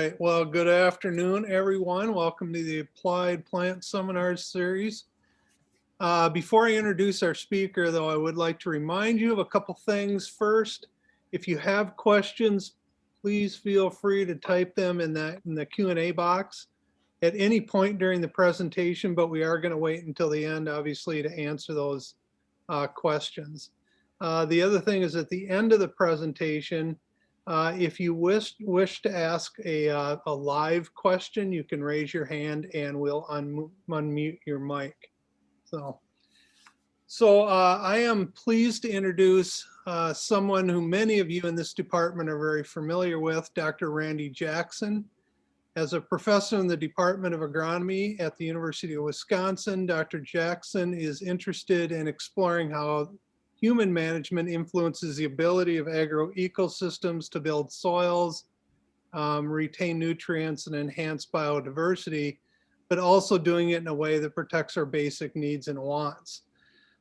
right. Well, good afternoon, everyone. Welcome to the Applied Plant Seminars series. Before I introduce our speaker, though, I would like to remind you of a couple things. First, if you have questions, please feel free to type them in the Q&A box at any point during the presentation, but we are going to wait until the end, obviously, to answer those questions. The other thing is at the end of the presentation, if you wish to ask a live question, you can raise your hand and we'll unmute your mic. So I am pleased to introduce someone who many of you in this department are very familiar with, Dr. Randy Jackson. As a professor in the Department of Agronomy at the University of Wisconsin, Dr. Jackson is interested in exploring how human management influences the ability of agroecosystems to build soils, retain nutrients, and enhance biodiversity, but also doing it in a way that protects our basic needs and wants.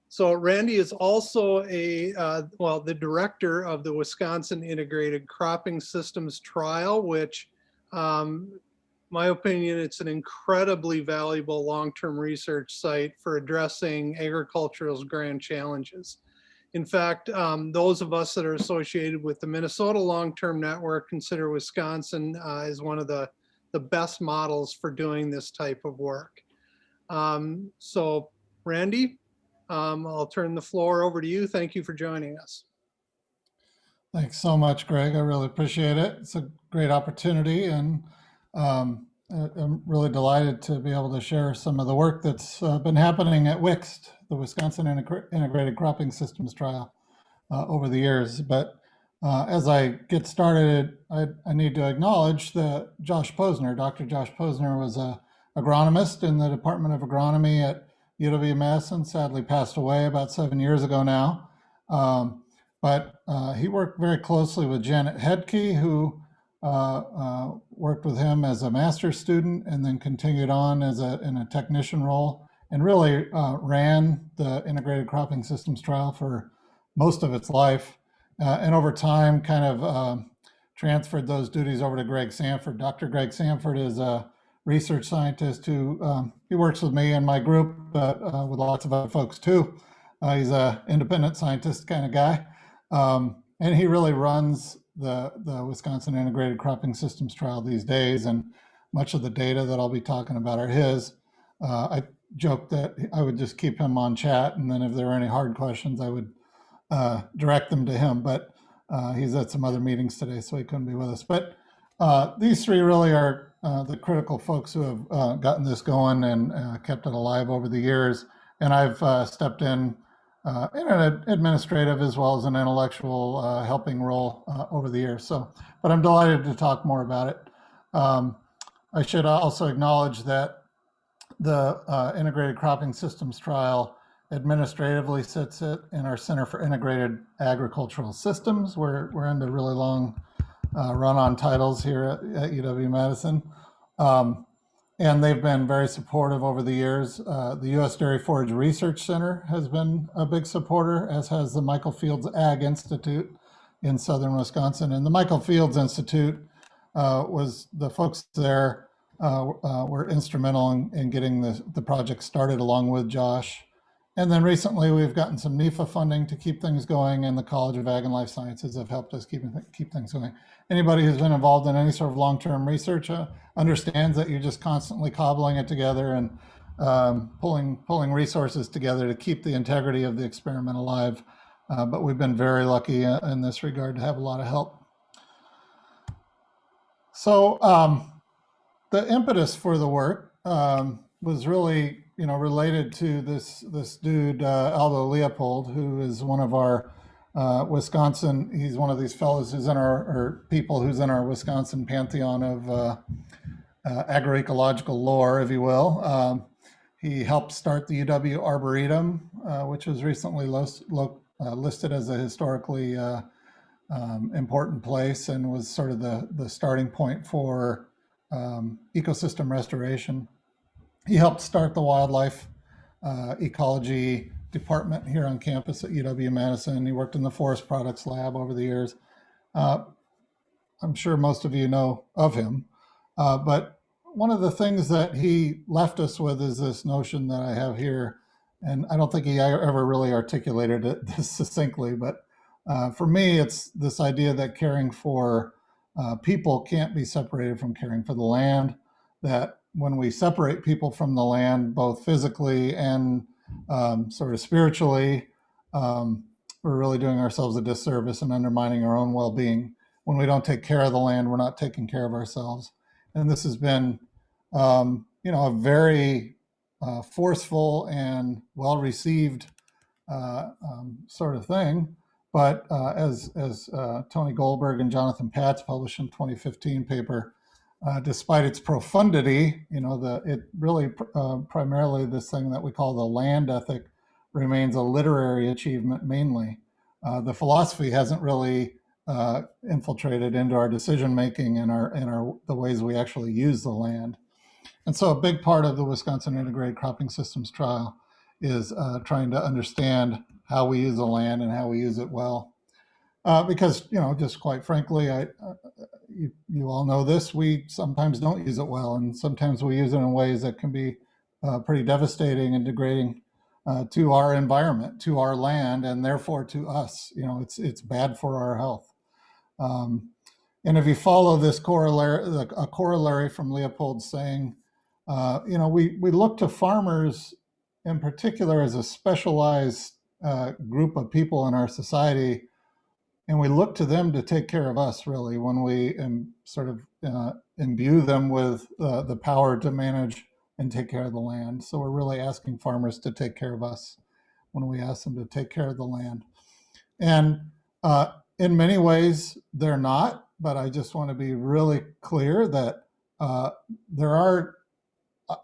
So Randy is also the director of the Wisconsin Integrated Cropping Systems Trial, which, my opinion, it's an incredibly valuable long-term research site for addressing agriculture's grand challenges. In fact, those of us that are associated with the Minnesota Long-Term Network consider Wisconsin as one of the best models for doing this type of work. So Randy, I'll turn the floor over to you. Thank you for joining us. Thanks so much, Greg. I really appreciate it. It's a great opportunity, and I'm really delighted to be able to share some of the work that's been happening at WICST, the Wisconsin Integrated Cropping Systems Trial, over the years. But as I get started, I need to acknowledge that Josh Posner, Dr. Josh Posner, was an agronomist in the Department of Agronomy at UW-Madison, sadly passed away about 7 years ago now. But he worked very closely with Janet Hedke, who worked with him as a master's student and then continued on as in a technician role, and really ran the Integrated Cropping Systems Trial for most of its life. And over time kind of transferred those duties over to Greg Sanford. Dr. Greg Sanford is a research scientist who he works with me and my group, but with lots of other folks too. He's an independent scientist kind of guy. And he really runs the Wisconsin Integrated Cropping Systems Trial these days, and much of the data that I'll be talking about are his. I joked that I would just keep him on chat, and then if there were any hard questions, I would direct them to him, but he's at some other meetings today, so he couldn't be with us. But these three really are the critical folks who have gotten this going and kept it alive over the years. And I've stepped in an administrative as well as an intellectual helping role over the years. But I'm delighted to talk more about it. I should also acknowledge that the Integrated Cropping Systems Trial administratively sits it in our Center for Integrated Agricultural Systems. We're into really long run-on titles here at UW-Madison. And they've been very supportive over the years. The U.S. Dairy Forage Research Center has been a big supporter, as has the Michael Fields Ag Institute in southern Wisconsin. And the Michael Fields Institute was the folks there were instrumental in getting the project started along with Josh. And then recently we've gotten some NEFA funding to keep things going, and the College of Ag and Life Sciences have helped us keep things going. Anybody who's been involved in any sort of long-term research understands that you're just constantly cobbling it together and pulling resources together to keep the integrity of the experiment alive. But we've been very lucky in this regard to have a lot of help. So the impetus for the work was really related to this dude, Aldo Leopold, who is one of our Wisconsin, he's one of these fellows who's in or people who's in our Wisconsin pantheon of agroecological lore, if you will. He helped start the UW Arboretum, which was recently listed as a historically important place and was sort of the starting point for ecosystem restoration. He helped start the wildlife ecology department here on campus at UW-Madison. He worked in the forest products lab over the years. I'm sure most of you know of him. But one of the things that he left us with is this notion that I have here, and I don't think he ever really articulated it this succinctly, but for me, it's this idea that caring for people can't be separated from caring for the land, that when we separate people from the land, both physically and sort of spiritually, we're really doing ourselves a disservice and undermining our own well-being. When we don't take care of the land, we're not taking care of ourselves. And this has been, a very forceful and well-received sort of thing. But as Tony Goldberg and Jonathan Patz published in 2015 paper, despite its profundity, it really primarily this thing that we call the land ethic remains a literary achievement mainly. The philosophy hasn't really infiltrated into our decision making and the ways we actually use the land. And so a big part of the Wisconsin Integrated Cropping Systems trial is trying to understand how we use the land and how we use it well. Because, just quite frankly, you all know this, we sometimes don't use it well, and sometimes we use it in ways that can be pretty devastating and degrading to our environment, to our land, and therefore to us. It's bad for our health. And if you follow this corollary, a corollary from Leopold's saying, we look to farmers in particular as a specialized group of people in our society, and we look to them to take care of us, really, when we sort of imbue them with the power to manage and take care of the land. So we're really asking farmers to take care of us when we ask them to take care of the land. And in many ways, they're not, but I just want to be really clear that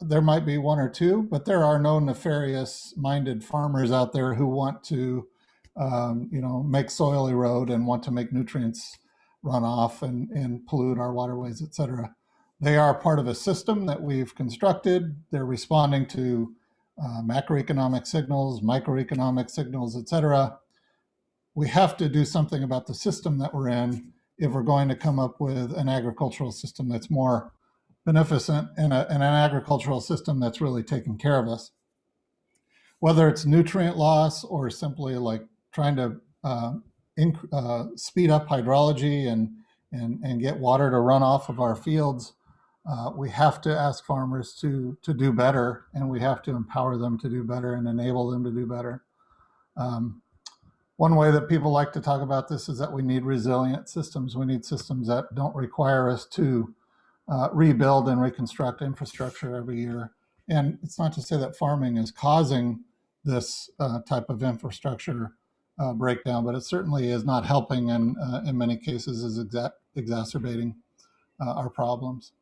there might be one or two, but there are no nefarious-minded farmers out there who want to, make soil erode and want to make nutrients run off and pollute our waterways, et cetera. They are part of a system that we've constructed. They're responding to macroeconomic signals, microeconomic signals, et cetera. We have to do something about the system that we're in if we're going to come up with an agricultural system that's more beneficent and an agricultural system that's really taking care of us. Whether it's nutrient loss or simply like trying to speed up hydrology and get water to run off of our fields, we have to ask farmers to do better, and we have to empower them to do better and enable them to do better. One way that people like to talk about this is that we need resilient systems. We need systems that don't require us to rebuild and reconstruct infrastructure every year. And it's not to say that farming is causing this type of infrastructure breakdown, but it certainly is not helping, and in many cases is exacerbating our problems.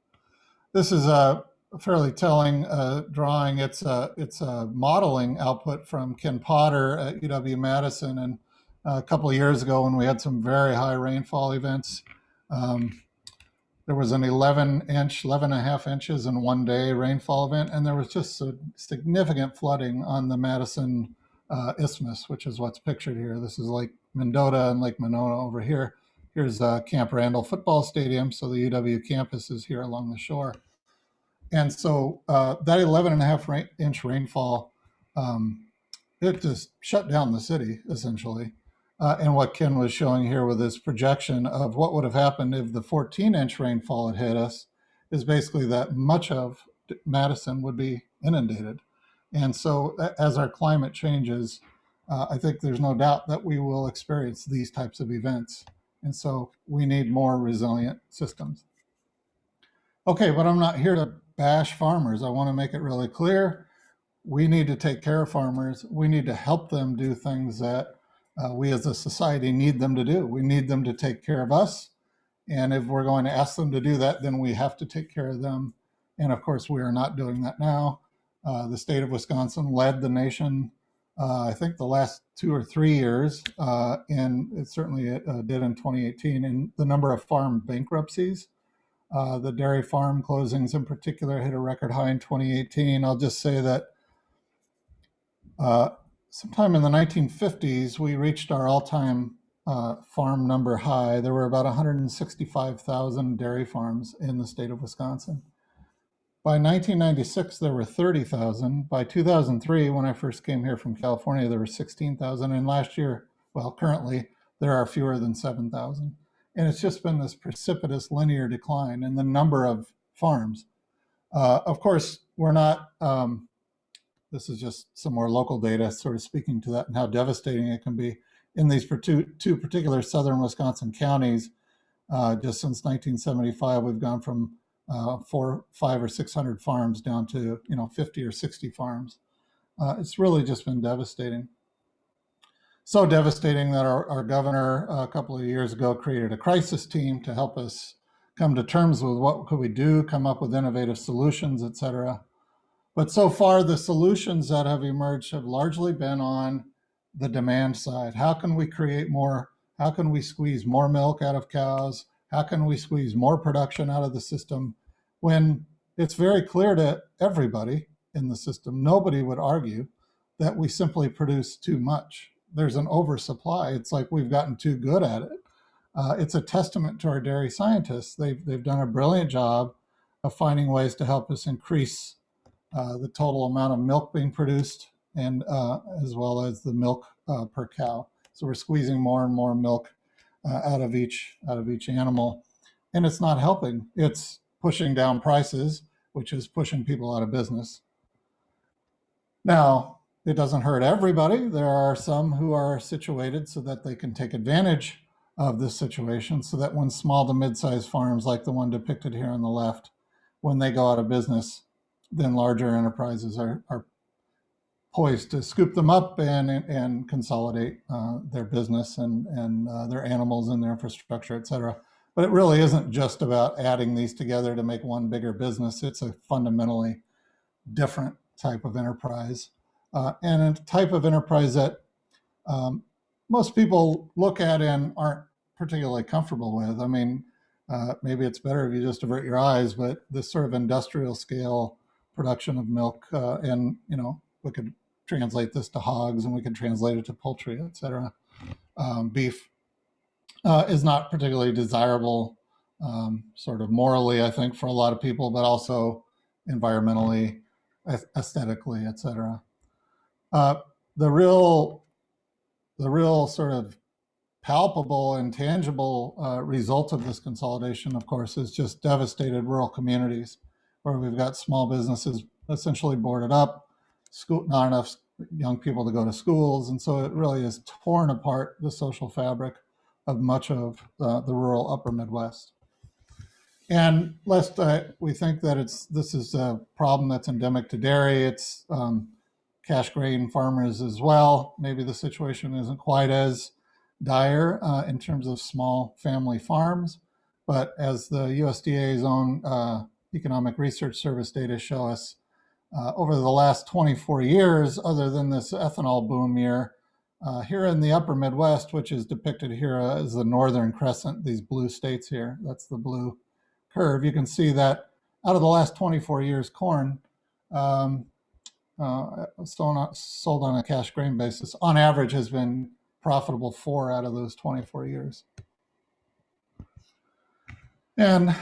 This is a fairly telling drawing. It's a modeling output from Ken Potter at UW-Madison, and a couple of years ago when we had some very high rainfall events, there was an 11 and a half inches in one day rainfall event, and there was just a significant flooding on the Madison Isthmus, which is what's pictured here. This is Lake Mendota and Lake Monona over here. Here's Camp Randall football stadium, so the UW campus is here along the shore. And so that 11 and a half inch rainfall, it just shut down the city, essentially. And what Ken was showing here with this projection of what would have happened if the 14-inch rainfall had hit us is basically that much of Madison would be inundated. And so as our climate changes, I think there's no doubt that we will experience these types of events. And so we need more resilient systems. Okay, but I'm not here to bash farmers. I want to make it really clear. We need to take care of farmers. We need to help them do things that we as a society need them to do. We need them to take care of us. And if we're going to ask them to do that, then we have to take care of them. And of course, we are not doing that now. The state of Wisconsin led the nation, I think the last 2 or 3 years, and it certainly did in 2018, in the number of farm bankruptcies. The dairy farm closings in particular hit a record high in 2018. I'll just say that sometime in the 1950s, we reached our all-time farm number high. There were about 165,000 dairy farms in the state of Wisconsin. By 1996, there were 30,000. By 2003, when I first came here from California, there were 16,000. And last year, well, currently, there are fewer than 7,000. And it's just been this precipitous linear decline in the number of farms. Of course, we're not, this is just some more local data sort of speaking to that and how devastating it can be. In these two particular southern Wisconsin counties, just since 1975, we've gone from 400, 500, or 600 farms down to 50 or 60 farms. It's really just been devastating. So devastating that our governor a couple of years ago created a crisis team to help us come to terms with what could we do, come up with innovative solutions, et cetera. But so far, the solutions that have emerged have largely been on the demand side. How can we create more? How can we squeeze more milk out of cows? How can we squeeze more production out of the system? When it's very clear to everybody in the system, nobody would argue that we simply produce too much. There's an oversupply. It's like we've gotten too good at it. It's a testament to our dairy scientists. They've done a brilliant job of finding ways to help us increase the total amount of milk being produced, and as well as the milk per cow. So we're squeezing more and more milk out of each animal, and it's not helping. It's pushing down prices, which is pushing people out of business. Now, it doesn't hurt everybody. There are some who are situated so that they can take advantage of this situation, so that when small to mid-sized farms like the one depicted here on the left, when they go out of business, then larger enterprises are poised to scoop them up and consolidate their business and their animals and their infrastructure, et cetera. But it really isn't just about adding these together to make one bigger business. It's a fundamentally different type of enterprise, and a type of enterprise that most people look at and aren't particularly comfortable with. I mean, maybe it's better if you just avert your eyes, but this sort of industrial scale production of milk, and we could translate this to hogs, and we could translate it to poultry, et cetera. Beef is not particularly desirable, sort of morally, I think, for a lot of people, but also environmentally, aesthetically, et cetera. The real sort of palpable and tangible result of this consolidation, of course, is just devastated rural communities where we've got small businesses essentially boarded up, not enough young people to go to schools. And so it really has torn apart the social fabric of much of the rural upper Midwest. And lest we think that this is a problem that's endemic to dairy, it's cash grain farmers as well. Maybe the situation isn't quite as dire in terms of small family farms, but as the USDA's own Economic Research Service data show us, over the last 24 years, other than this ethanol boom year, here in the upper Midwest, which is depicted here as the northern crescent, these blue states here, that's the blue curve, you can see that out of the last 24 years, corn sold on a cash grain basis, on average, has been profitable 4 out of those 24 years. And,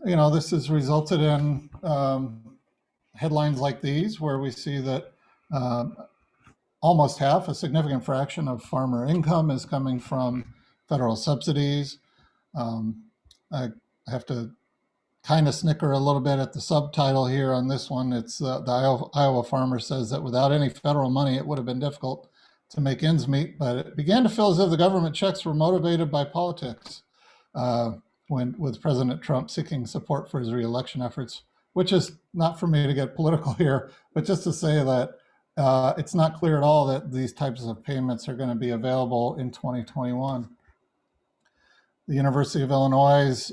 this has resulted in headlines like these, where we see that almost half, a significant fraction of farmer income is coming from federal subsidies. I have to kind of snicker a little bit at the subtitle here on this one. It's the Iowa farmer says that without any federal money, it would have been difficult to make ends meet, but it began to feel as if the government checks were motivated by politics with President Trump seeking support for his reelection efforts, which is not for me to get political here, but just to say that it's not clear at all that these types of payments are going to be available in 2021. The University of Illinois'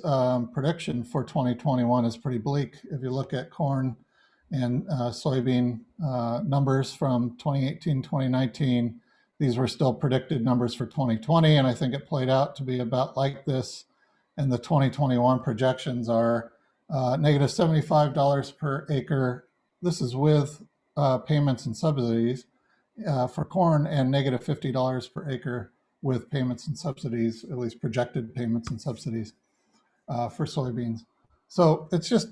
prediction for 2021 is pretty bleak. If you look at corn and soybean numbers from 2018, 2019, these were still predicted numbers for 2020, and I think it played out to be about like this. And the 2021 projections are negative $75 per acre. This is with payments and subsidies for corn, and negative $50 per acre with payments and subsidies, at least projected payments and subsidies for soybeans. So it's just,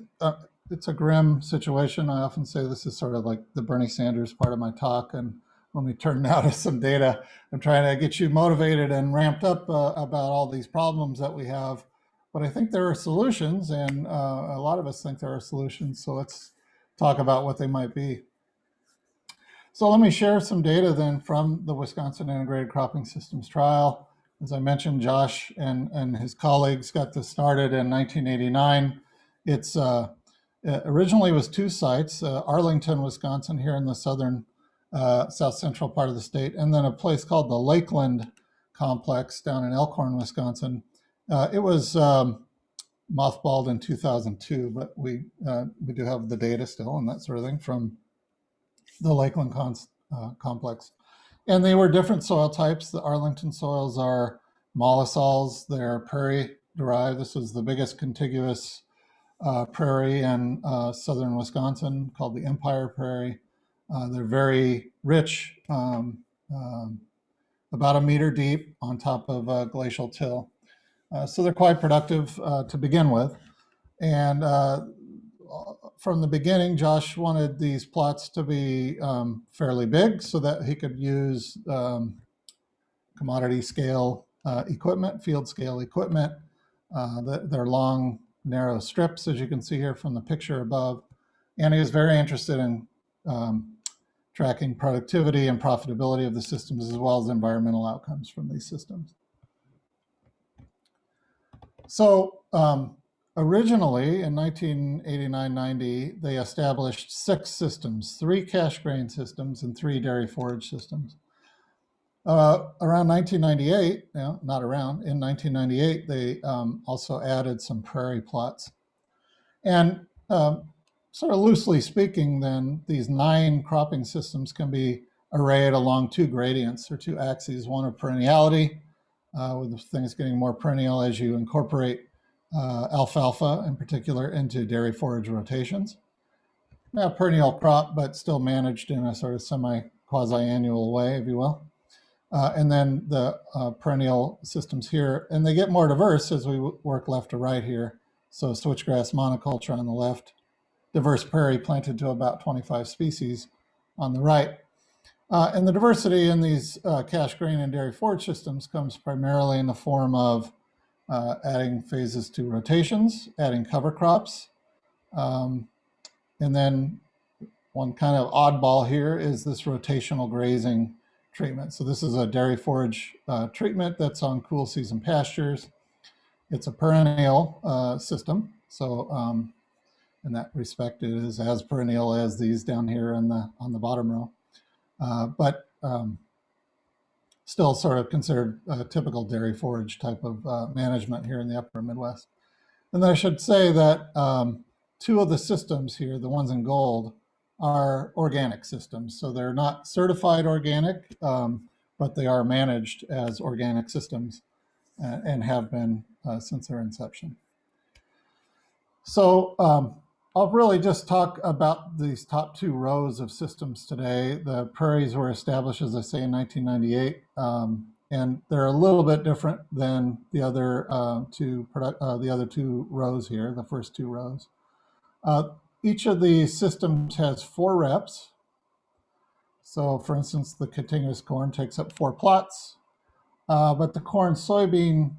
it's a grim situation. I often say this is sort of like the Bernie Sanders part of my talk. And when we turn now to some data, I'm trying to get you motivated and ramped up about all these problems that we have. But I think there are solutions, and a lot of us think there are solutions. So let's talk about what they might be. So let me share some data then from the Wisconsin Integrated Cropping Systems trial. As I mentioned, Josh and his colleagues got this started in 1989. It's originally was 2 sites, Arlington, Wisconsin, here in the southern, south central part of the state, and then a place called the Lakeland Complex down in Elkhorn, Wisconsin. It was mothballed in 2002, but we do have the data still and that sort of thing from the Lakeland complex. And they were different soil types. The Arlington soils are mollisols. They're prairie derived. This was the biggest contiguous prairie in southern Wisconsin, called the Empire Prairie. They're very rich, about a meter deep on top of glacial till. So they're quite productive to begin with. And from the beginning, Josh wanted these plots to be fairly big so that he could use commodity scale equipment, field scale equipment. They're long, narrow strips, as you can see here from the picture above. And he was very interested in tracking productivity and profitability of the systems, as well as environmental outcomes from these systems. So originally in 1989-90, they established 6 systems, 3 cash grain systems and 3 dairy forage systems. Around 1998, not around, in 1998, they also added some prairie plots. And sort of loosely speaking, then, these 9 cropping systems can be arrayed along 2 gradients or 2 axes, one of perenniality, with things getting more perennial as you incorporate alfalfa in particular into dairy forage rotations. Now, perennial crop, but still managed in a sort of semi-quasi-annual way, if you will. And then the perennial systems here, and they get more diverse as we work left to right here. So switchgrass monoculture on the left, diverse prairie planted to about 25 species on the right. And the diversity in these cash grain and dairy forage systems comes primarily in the form of adding phases to rotations, adding cover crops. And then one kind of oddball here is this rotational grazing treatment. So this is a dairy forage treatment that's on cool season pastures. It's a perennial system. So in that respect, it is as perennial as these down here on the bottom row. But still sort of considered a typical dairy forage type of management here in the upper Midwest. And I should say that 2 of the systems here, the ones in gold, are organic systems. So they're not certified organic, but they are managed as organic systems and have been since their inception. So I'll really just talk about these top 2 rows of systems today. The prairies were established, as I say, in 1998, and they're a little bit different than the other the other 2 rows here, the first 2 rows. Each of these systems has 4 reps. So, for instance, the continuous corn takes up 4 plots, but the corn-soybean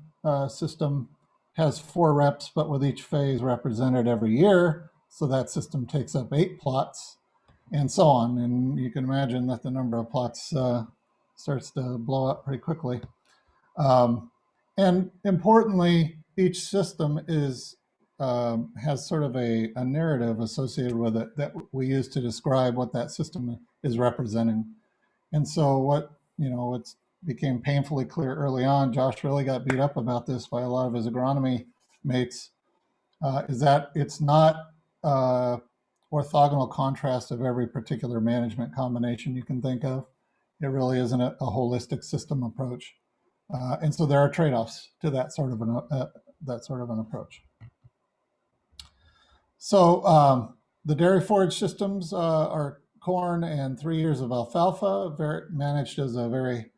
system has 4 reps, but with each phase represented every year. So that system takes up 8 plots, and so on. And you can imagine that the number of plots starts to blow up pretty quickly. And importantly, each system has sort of a narrative associated with it that we use to describe what that system is representing. And so what became painfully clear early on, Josh really got beat up about this by a lot of his agronomy mates, is that it's not orthogonal contrast of every particular management combination you can think of. It really isn't a holistic system approach. And so there are trade-offs to that sort of an approach. So the dairy forage systems are corn and 3 years of alfalfa, managed as a very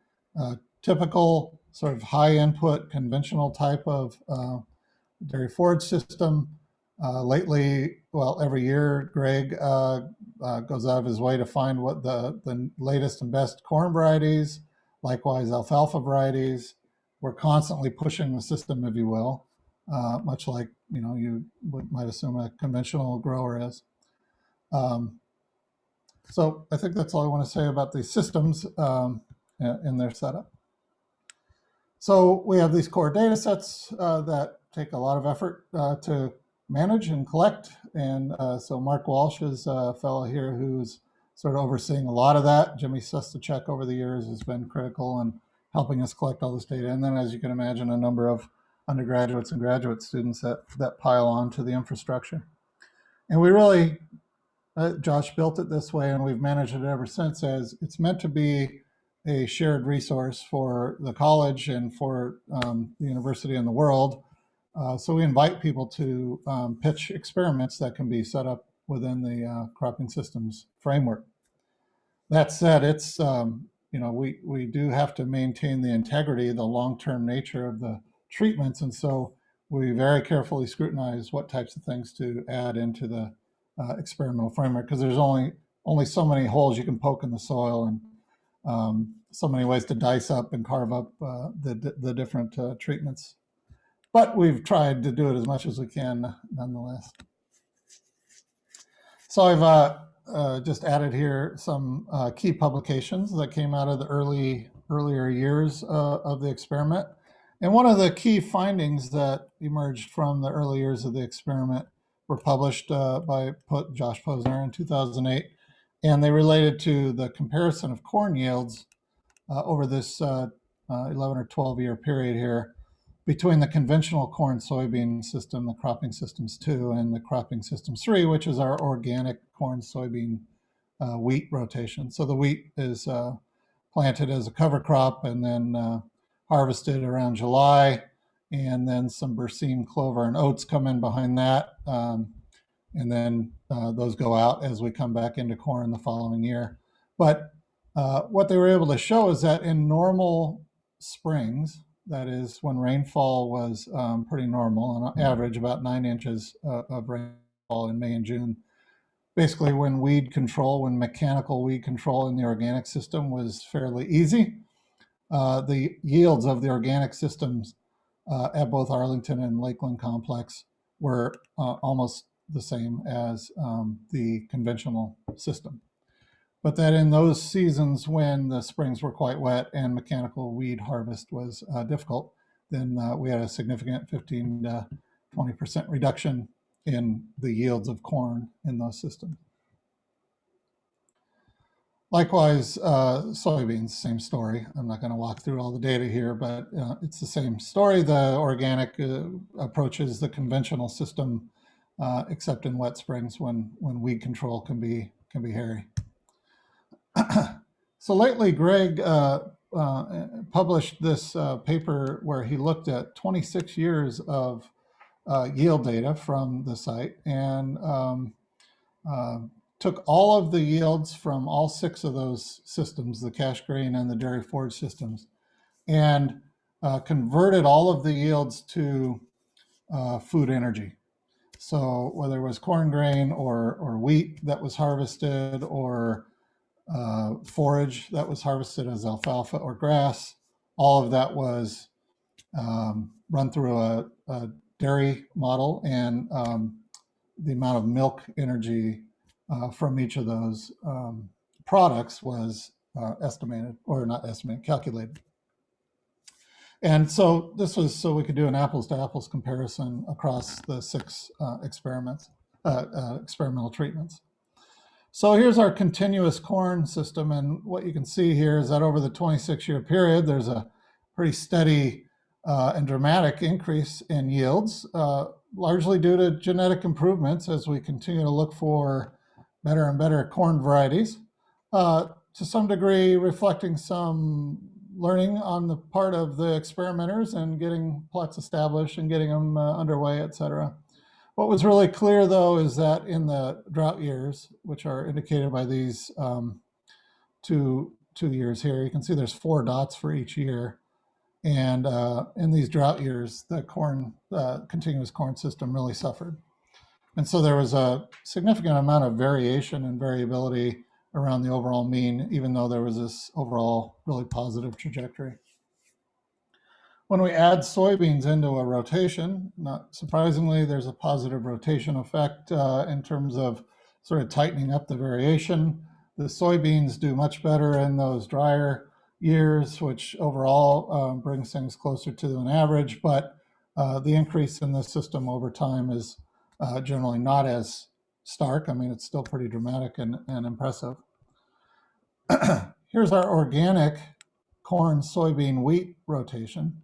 typical sort of high input conventional type of dairy forage system. Lately, well, every year, Greg goes out of his way to find what the latest and best corn varieties, likewise alfalfa varieties. We're constantly pushing the system, if you will, much like you might assume a conventional grower is. So I think that's all I want to say about these systems in their setup. So we have these core data sets that take a lot of effort to manage and collect. And so Mark Walsh is a fellow here who's sort of overseeing a lot of that. Jimmy Sestachek over the years has been critical in helping us collect all this data. And then, as you can imagine, a number of undergraduates and graduate students that pile on to the infrastructure. And we really, Josh built it this way, and we've managed it ever since, as it's meant to be a shared resource for the college and for the university and the world. So we invite people to pitch experiments that can be set up within the cropping systems framework. That said, it's we do have to maintain the integrity, the long-term nature of the treatments, and so we very carefully scrutinize what types of things to add into the experimental framework, because there's only so many holes you can poke in the soil, and so many ways to dice up and carve up the different treatments. But we've tried to do it as much as we can nonetheless. So I've just added here some key publications that came out of the earlier years of the experiment. And one of the key findings that emerged from the early years of the experiment were published by Josh Posner in 2008. And they related to the comparison of corn yields over this 11 or 12 year period here between the conventional corn soybean system, the cropping systems 2, and the cropping systems 3, which is our organic corn soybean wheat rotation. So the wheat is planted as a cover crop and then harvested around July, and then some berseem, clover, and oats come in behind that. And then those go out as we come back into corn the following year. But what they were able to show is that in normal springs, that is when rainfall was pretty normal, on average about 9 inches of rainfall in May and June, basically when mechanical weed control in the organic system was fairly easy, the yields of the organic systems at both Arlington and Lakeland complex were almost the same as the conventional system. But that in those seasons when the springs were quite wet and mechanical weed harvest was difficult, then we had a significant 15 to 20% reduction in the yields of corn in those systems. Likewise, soybeans, same story. I'm not going to walk through all the data here, but it's the same story. The organic approaches the conventional system, except in wet springs when weed control can be hairy. So lately, Greg published this paper where he looked at 26 years of yield data from the site and took all of the yields from all 6 of those systems, the cash grain and the dairy forage systems, and converted all of the yields to food energy. So whether it was corn grain or wheat that was harvested or forage that was harvested as alfalfa or grass, all of that was run through a dairy model, and the amount of milk energy from each of those products was calculated. And so this was so we could do an apples to apples comparison across the 6 experimental treatments. So here's our continuous corn system, and what you can see here is that over the 26-year period, there's a pretty steady and dramatic increase in yields, largely due to genetic improvements as we continue to look for better and better corn varieties, to some degree reflecting some learning on the part of the experimenters and getting plots established and getting them underway, et cetera. What was really clear, though, is that in the drought years, which are indicated by these two years here, you can see there's 4 dots for each year. And in these drought years, the continuous corn system really suffered. And so there was a significant amount of variation and variability around the overall mean, even though there was this overall really positive trajectory. When we add soybeans into a rotation, not surprisingly, there's a positive rotation effect in terms of sort of tightening up the variation. The soybeans do much better in those drier years, which overall brings things closer to an average, but the increase in the system over time is generally not as stark. I mean, it's still pretty dramatic and impressive. Here's our organic corn, soybean, wheat rotation.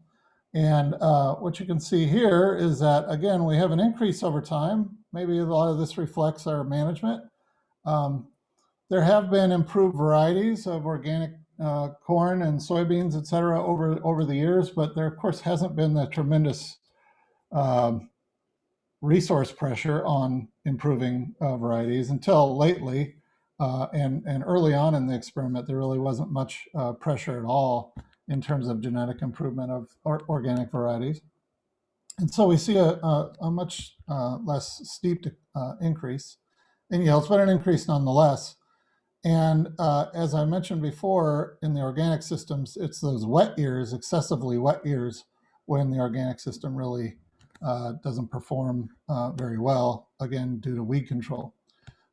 And what you can see here is that, again, we have an increase over time. Maybe a lot of this reflects our management. There have been improved varieties of organic corn and soybeans, et cetera, over the years, but there, of course, hasn't been the tremendous resource pressure on improving varieties until lately. And early on in the experiment, there really wasn't much pressure at all in terms of genetic improvement of organic varieties. And so we see a much less steep increase in yields, but an increase nonetheless. And as I mentioned before, in the organic systems, it's those wet years, excessively wet years, when the organic system really doesn't perform very well, again, due to weed control.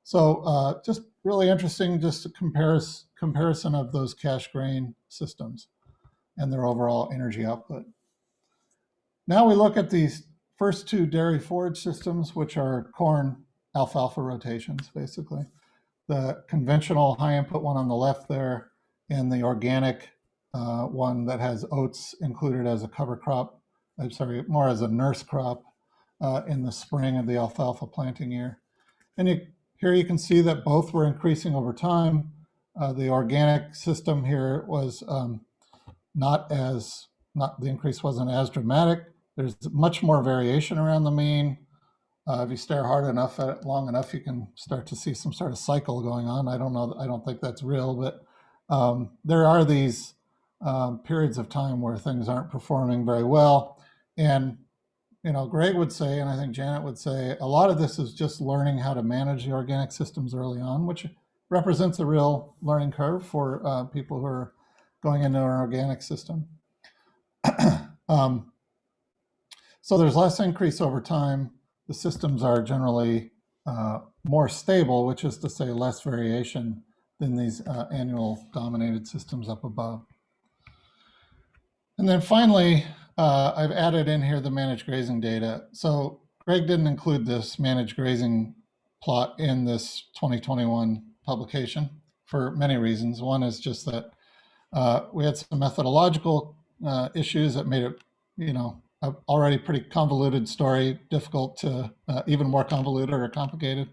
So just really interesting, just a comparison of those cash grain systems and their overall energy output. Now we look at these first two dairy forage systems, which are corn alfalfa rotations, basically. The conventional high input one on the left there, and the organic one that has oats included as a cover crop, I'm sorry, more as a nurse crop in the spring of the alfalfa planting year. And here you can see that both were increasing over time. The organic system here was the increase wasn't as dramatic. There's much more variation around the mean. If you stare hard enough at it long enough, you can start to see some sort of cycle going on. I don't know. I don't think that's real, but there are these periods of time where things aren't performing very well. And, you know, Greg would say, and I think Janet would say, a lot of this is just learning how to manage the organic systems early on, which represents a real learning curve for people who are going into an organic system. So there's less increase over time. The systems are generally more stable, which is to say less variation than these annual dominated systems up above. And then finally, I've added in here the managed grazing data. So Greg didn't include this managed grazing plot in this 2021 publication for many reasons. One is just that we had some methodological issues that made it, you know, a already pretty convoluted story difficult to even more convoluted or complicated.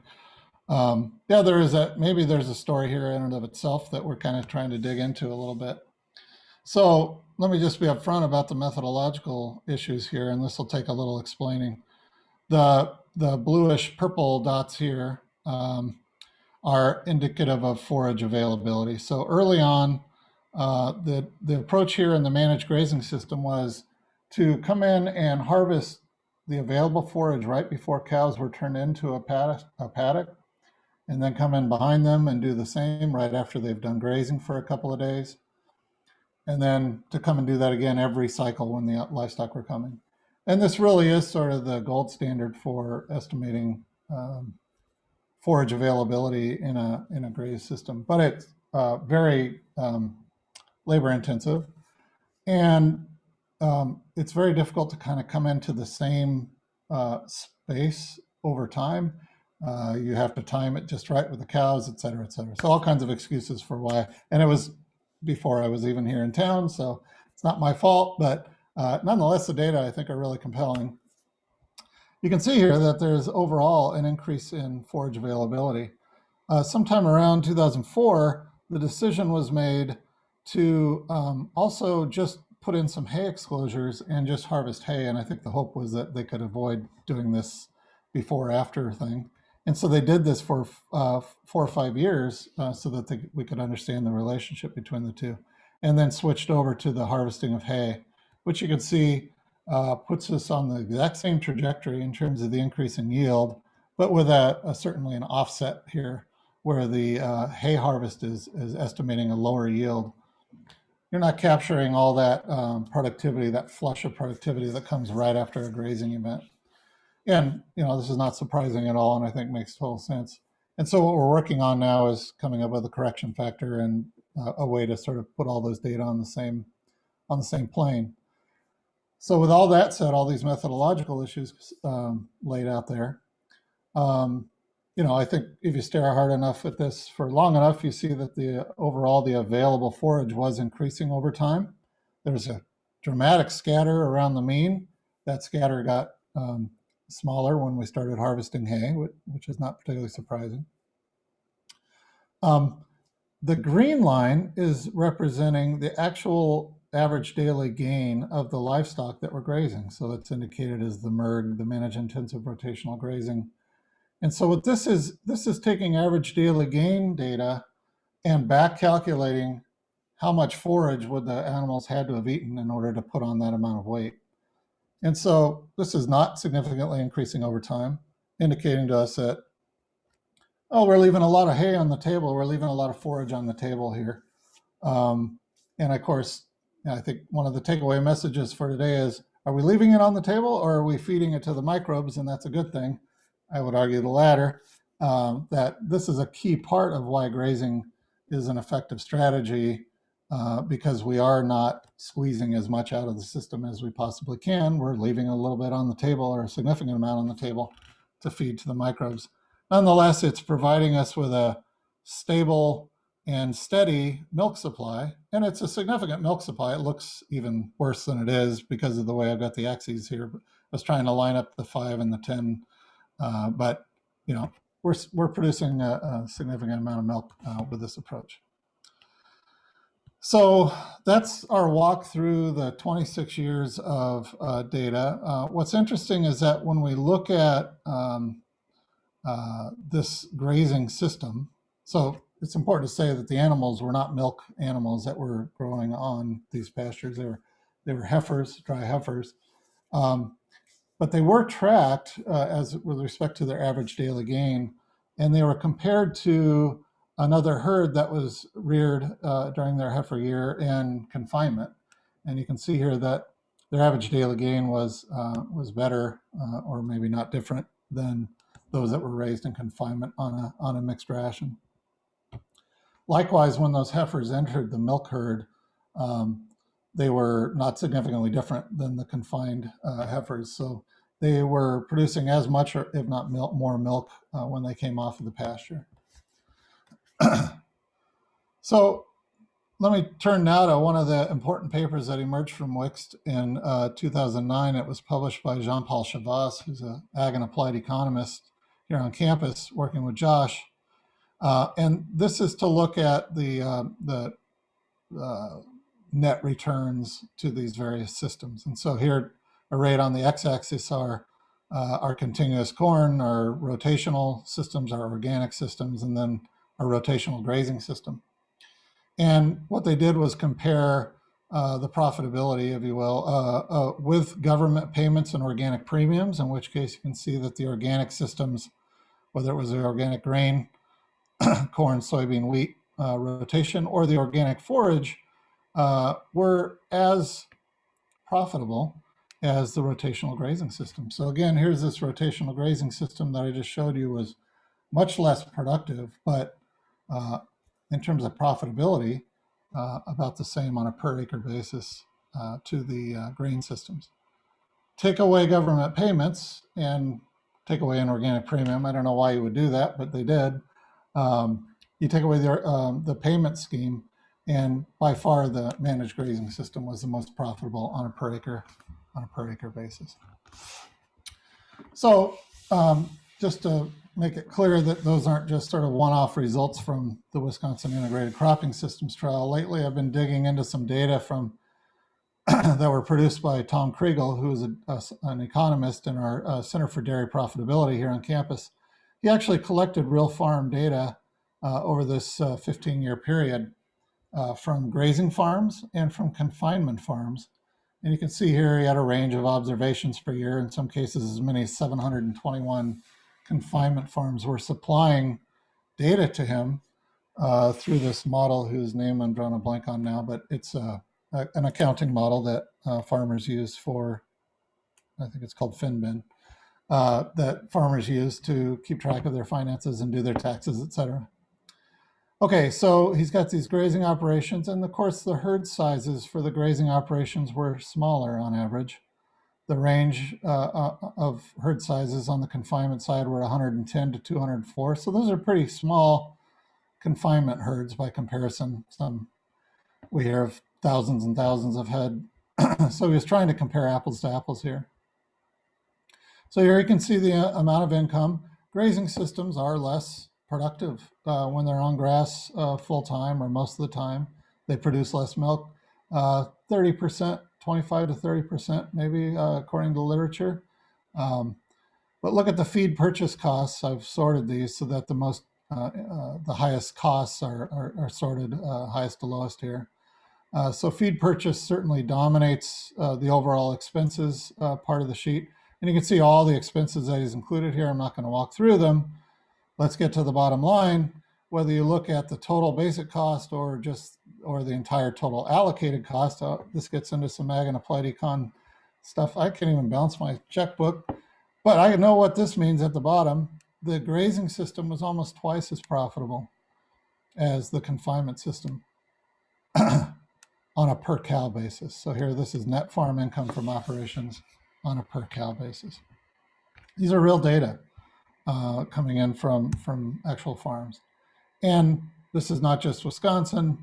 The other is that maybe there's a story here in and of itself that we're kind of trying to dig into a little bit. So let me just be upfront about the methodological issues here, and this will take a little explaining. The bluish purple dots here are indicative of forage availability. So early on, the approach here in the managed grazing system was to come in and harvest the available forage right before cows were turned into a paddock, and then come in behind them and do the same right after they've done grazing for a couple of days. And then to come and do that again every cycle when the livestock were coming. And this really is sort of the gold standard for estimating forage availability in a graze system, but it's very labor intensive, and it's very difficult to kind of come into the same space over time. You have to time it just right with the cows, et cetera, et cetera. So all kinds of excuses for why. And it was before I was even here in town, so it's not my fault, but nonetheless, the data I think are really compelling. You can see here that there's overall an increase in forage availability. Sometime around 2004, the decision was made to also just put in some hay exclosures and just harvest hay. And I think the hope was that they could avoid doing this before after thing. And so they did this for 4 or 5 years so that we could understand the relationship between the two, and then switched over to the harvesting of hay which you can see puts us on the exact same trajectory in terms of the increase in yield, but with certainly an offset here where the hay harvest is estimating a lower yield. You're not capturing all that productivity, that flush of productivity that comes right after a grazing event. And, this is not surprising at all, and I think makes total sense. And so what we're working on now is coming up with a correction factor and a way to sort of put all those data on the same plane. So with all that said, all these methodological issues laid out there, I think if you stare hard enough at this for long enough, you see that the available forage was increasing over time. There's a dramatic scatter around the mean. That scatter got smaller when we started harvesting hay, which is not particularly surprising. The green line is representing the actual average daily gain of the livestock that were grazing. So it's indicated as the MERG, the managed intensive rotational grazing. And so what this is taking average daily gain data and back calculating how much forage would the animals had to have eaten in order to put on that amount of weight. And so this is not significantly increasing over time, indicating to us that, we're leaving a lot of hay on the table. We're leaving a lot of forage on the table here. And of course, I think one of the takeaway messages for today is, are we leaving it on the table or are we feeding it to the microbes? And that's a good thing. I would argue the latter, that this is a key part of why grazing is an effective strategy, because we are not squeezing as much out of the system as we possibly can. We're leaving a little bit on the table, or a significant amount on the table, to feed to the microbes. Nonetheless, it's providing us with a stable and steady milk supply, and it's a significant milk supply. It looks even worse than it is because of the way I've got the axes here. I was trying to line up the 5 and the 10, but we're producing a significant amount of milk with this approach. So that's our walk through the 26 years of data. What's interesting is that when we look at this grazing system, so it's important to say that the animals were not milk animals that were growing on these pastures. They were heifers, dry heifers. But they were tracked as with respect to their average daily gain, and they were compared to another herd that was reared during their heifer year in confinement. And you can see here that their average daily gain was better, or maybe not different, than those that were raised in confinement on a mixed ration. Likewise, when those heifers entered the milk herd, they were not significantly different than the confined heifers. So they were producing as much, or if not more milk, when they came off of the pasture. So let me turn now to one of the important papers that emerged from WICST in 2009. It was published by Jean-Paul Chavas, who's an ag and applied economist here on campus working with Josh. And this is to look at the net returns to these various systems. And so here, arrayed on the x-axis are our continuous corn, our rotational systems, our organic systems, and then our rotational grazing system. And what they did was compare the profitability, if you will, with government payments and organic premiums, in which case you can see that the organic systems, whether it was the organic grain, corn, soybean, wheat rotation, or the organic forage, were as profitable as the rotational grazing system. So again, here's this rotational grazing system that I just showed you was much less productive, but in terms of profitability, about the same on a per acre basis to the grain systems. Take away government payments and take away an organic premium. I don't know why you would do that, but they did. You take away the payment scheme, and by far the managed grazing system was the most profitable on a per acre basis. So just to make it clear that those aren't just sort of one-off results from the Wisconsin Integrated Cropping Systems trial. Lately, I've been digging into some data from that were produced by Tom Kriegel, who is an economist in our Center for Dairy Profitability here on campus. He actually collected real farm data over this 15-year period from grazing farms and from confinement farms. And you can see here he had a range of observations per year. In some cases, as many as 721 confinement farms were supplying data to him through this model whose name I'm drawing a blank on now, but it's an accounting model that farmers use for, I think it's called FinBin, that farmers use to keep track of their finances and do their taxes, et cetera. Okay, so he's got these grazing operations, and of course the herd sizes for the grazing operations were smaller on average. The range of herd sizes on the confinement side were 110 to 204, so those are pretty small confinement herds by comparison. Some we hear of thousands and thousands of head. So he was trying to compare apples to apples here. So here you can see the amount of income. Grazing systems are less productive when they're on grass full time or most of the time. They produce less milk, 30%, 25 to 30% maybe according to literature. But look at the feed purchase costs. I've sorted these so that the highest costs are sorted highest to lowest here. So feed purchase certainly dominates the overall expenses part of the sheet. And you can see all the expenses that he's included here. I'm not going to walk through them. Let's get to the bottom line. Whether you look at the total basic cost or the entire total allocated cost, this gets into some ag and applied econ stuff. I can't even balance my checkbook, but I know what this means at the bottom. The grazing system was almost twice as profitable as the confinement system on a per cow basis. So here, this is net farm income from operations on a per cow basis. These are real data coming in from actual farms. And this is not just Wisconsin.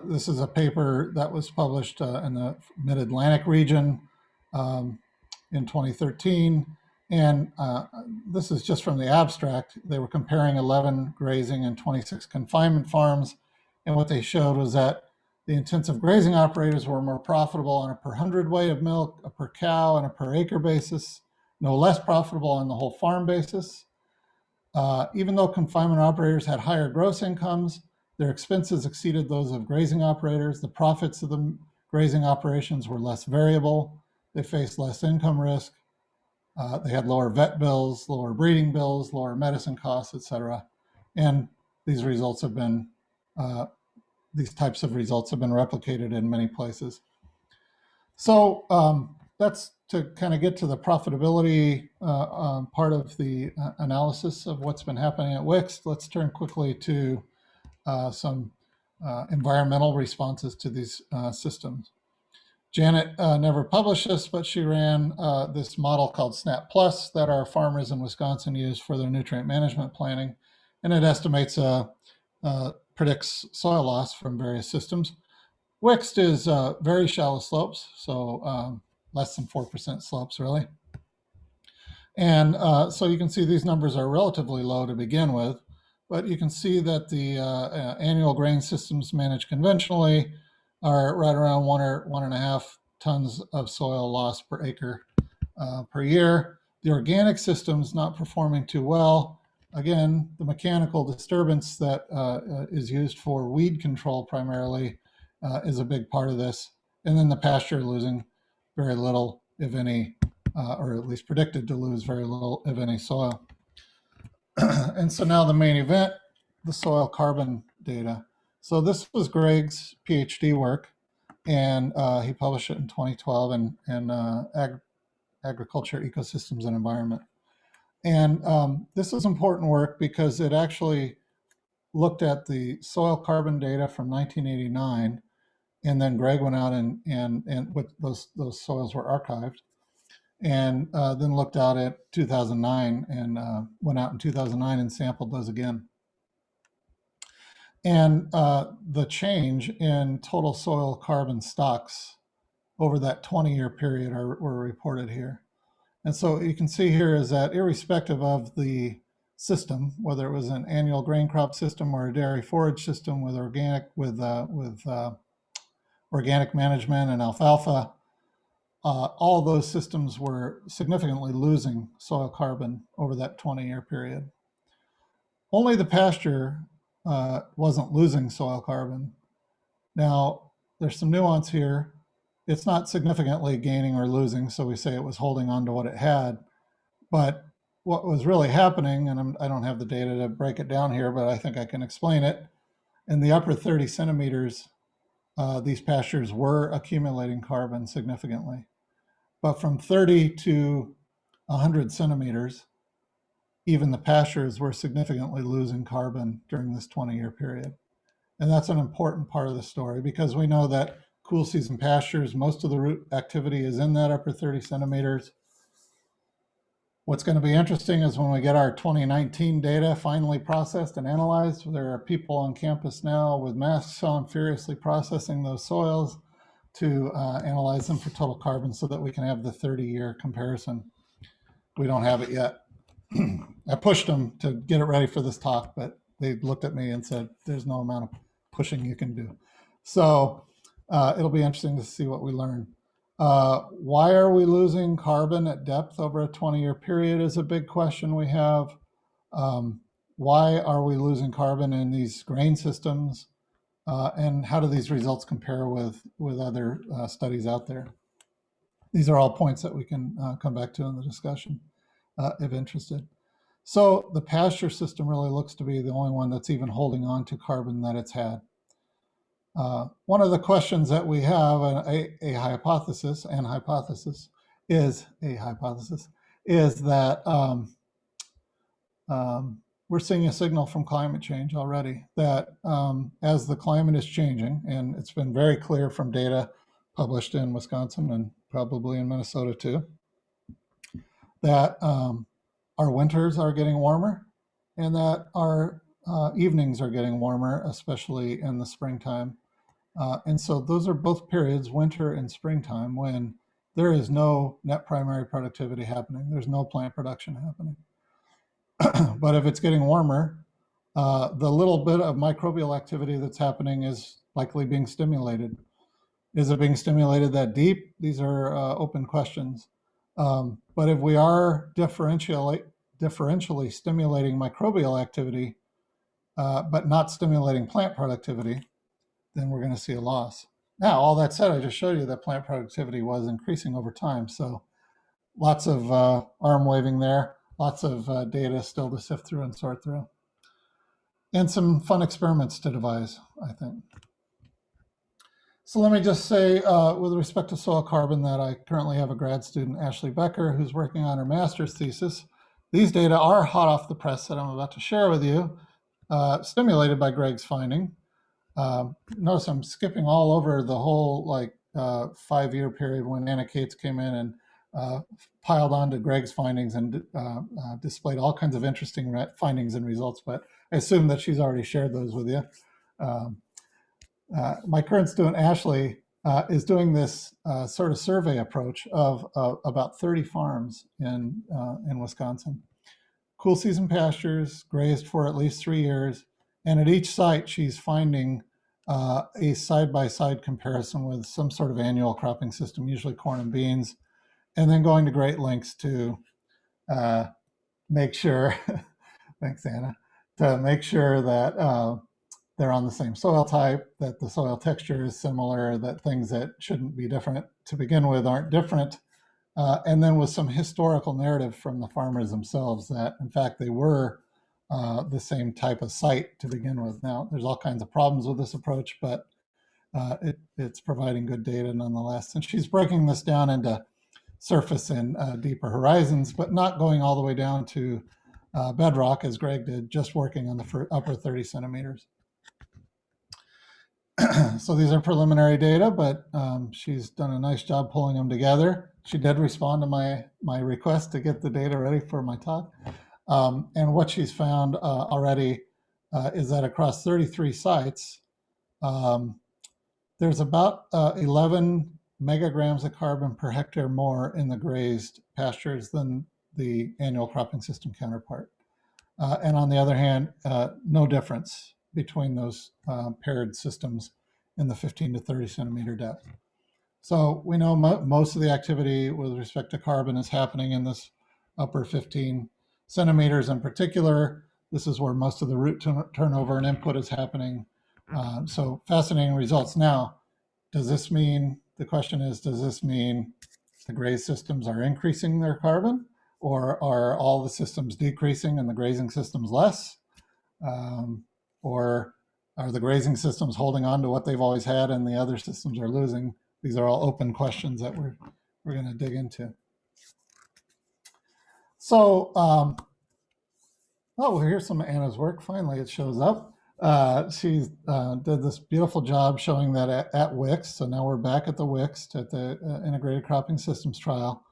This is a paper that was published in the Mid-Atlantic region in 2013. And this is just from the abstract. They were comparing 11 grazing and 26 confinement farms. And what they showed was that the intensive grazing operators were more profitable on a per hundredweight of milk, a per cow, and a per acre basis, no less profitable on the whole farm basis. Even though confinement operators had higher gross incomes, their expenses exceeded those of grazing operators. The profits of the grazing operations were less variable. They faced less income risk. They had lower vet bills, lower breeding bills, lower medicine costs, et cetera. And these results have been these types of results have been replicated in many places. So that's to kind of get to the profitability part of the analysis of what's been happening at WICST. Let's turn quickly to some environmental responses to these systems. Janet never published this, but she ran this model called SNAP Plus that our farmers in Wisconsin use for their nutrient management planning. And it estimates predicts soil loss from various systems. WICST is very shallow slopes, so less than 4% slopes really. And so you can see these numbers are relatively low to begin with, but you can see that the annual grain systems managed conventionally are right around 1.5 tons of soil loss per acre per year. The organic system's not performing too well. Again, the mechanical disturbance that is used for weed control primarily is a big part of this. And then the pasture losing very little, if any, or at least predicted to lose very little, if any, soil. And so now the main event, the soil carbon data. So this was Greg's PhD work, and he published it in 2012 in Agriculture, Ecosystems, and Environment. And this is important work because it actually looked at the soil carbon data from 1989, and then Greg went out and with those soils were archived, and then looked out at 2009 and went out in 2009 and sampled those again. And the change in total soil carbon stocks over that 20-year period were reported here. And so you can see here is that irrespective of the system, whether it was an annual grain crop system or a dairy forage system with organic management and alfalfa, all those systems were significantly losing soil carbon over that 20-year period. Only the pasture wasn't losing soil carbon. Now, there's some nuance here. it's not significantly gaining or losing, so we say it was holding on to what it had. But what was really happening, and I don't have the data to break it down here, but I think I can explain it. In the upper 30 centimeters, these pastures were accumulating carbon significantly. But from 30 to 100 centimeters, even the pastures were significantly losing carbon during this 20-year period. And that's an important part of the story, because we know that cool season pastures, most of the root activity is in that upper 30 centimeters. What's going to be interesting is when we get our 2019 data finally processed and analyzed, there are people on campus now with masks on furiously processing those soils to analyze them for total carbon so that we can have the 30-year comparison. We don't have it yet. I pushed them to get it ready for this talk, but they looked at me and said, there's no amount of pushing you can do. So it'll be interesting to see what we learn. Why are we losing carbon at depth over a 20-year period is a big question we have. Why are we losing carbon in these grain systems? And how do these results compare with other studies out there? These are all points that we can come back to in the discussion if interested. So the pasture system really looks to be the only one that's even holding on to carbon that it's had. One of the questions that we have, a hypothesis is that we're seeing a signal from climate change already, that as the climate is changing, and it's been very clear from data published in Wisconsin and probably in Minnesota too, that our winters are getting warmer and that our evenings are getting warmer, especially in the springtime. And so those are both periods, winter and springtime, when there is no net primary productivity happening. There's no plant production happening. But if it's getting warmer, the little bit of microbial activity that's happening is likely being stimulated. Is it being stimulated that deep? These are open questions. But if we are differentially stimulating microbial activity, but not stimulating plant productivity, then we're going to see a loss. Now, all that said, I just showed you that plant productivity was increasing over time. So lots of arm waving there, lots of data still to sift through and sort through. And some fun experiments to devise, I think. So let me just say, with respect to soil carbon, that I currently have a grad student, Ashley Becker, who's working on her master's thesis. These data are hot off the press that I'm about to share with you, stimulated by Greg's finding. Notice I'm skipping all over the whole 5-year period when Anna Cates came in and piled on to Greg's findings and displayed all kinds of interesting findings and results, but I assume that she's already shared those with you. My current student, Ashley, is doing this sort of survey approach of about 30 farms in Wisconsin. Cool season pastures, grazed for at least 3 years, and at each site she's finding a side-by-side comparison with some sort of annual cropping system, usually corn and beans, and then going to great lengths to make sure, thanks Anna, to make sure that they're on the same soil type, that the soil texture is similar, that things that shouldn't be different to begin with aren't different, and then with some historical narrative from the farmers themselves that, in fact, they were the same type of site to begin with. Now, there's all kinds of problems with this approach, but it's providing good data nonetheless. And she's breaking this down into surface and deeper horizons, but not going all the way down to bedrock, as Greg did, just working on the upper 30 centimeters. So these are preliminary data, but she's done a nice job pulling them together. She did respond to my request to get the data ready for my talk. And what she's found already is that across 33 sites, there's about 11 megagrams of carbon per hectare more in the grazed pastures than the annual cropping system counterpart. And on the other hand, no difference between those paired systems in the 15 to 30 centimeter depth. So we know most of the activity with respect to carbon is happening in this upper 15 centimeters in particular. This is where most of the root turnover and input is happening. So fascinating results. Now, does this mean the question is, does this mean the grazed systems are increasing their carbon, or are all the systems decreasing and the grazing systems less? Or are the grazing systems holding on to what they've always had and the other systems are losing? These are all open questions that we're going to dig into. So, oh, here's some of Anna's work. Finally, it shows up. She did this beautiful job showing that at WICST. So now we're back at the WICST, at the Integrated Cropping Systems trial.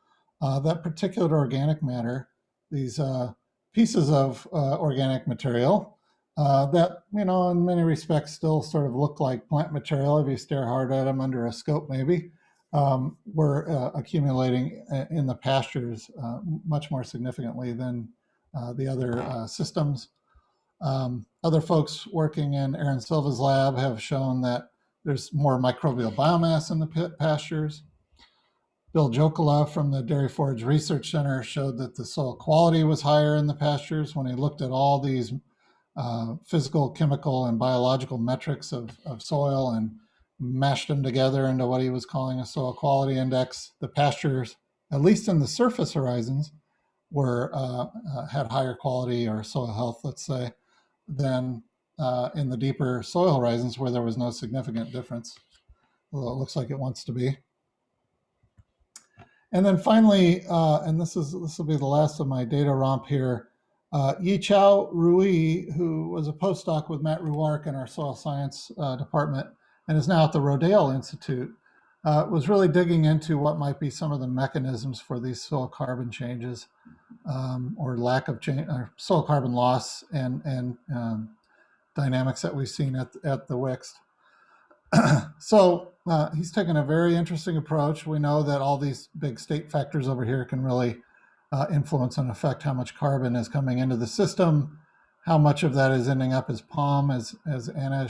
That particulate organic matter, these pieces of organic material that, in many respects still sort of look like plant material if you stare hard at them under a scope maybe, were accumulating in the pastures much more significantly than the other systems. Other folks working in Aaron Silva's lab have shown that there's more microbial biomass in the pastures. Bill Jokela from the Dairy Forage Research Center showed that the soil quality was higher in the pastures when he looked at all these physical, chemical, and biological metrics of soil and mashed them together into what he was calling a soil quality index. The pastures, at least in the surface horizons, were had higher quality or soil health, let's say, than in the deeper soil horizons where there was no significant difference, although it looks like it wants to be. And then finally, and this will be the last of my data romp here, Yichao Rui, who was a postdoc with Matt Ruark in our soil science department and is now at the Rodale Institute, was really digging into what might be some of the mechanisms for these soil carbon changes or lack of change, or soil carbon loss and dynamics that we've seen at the WICST. So he's taken a very interesting approach. We know that all these big state factors over here can really influence and affect how much carbon is coming into the system, how much of that is ending up as POM, as Anna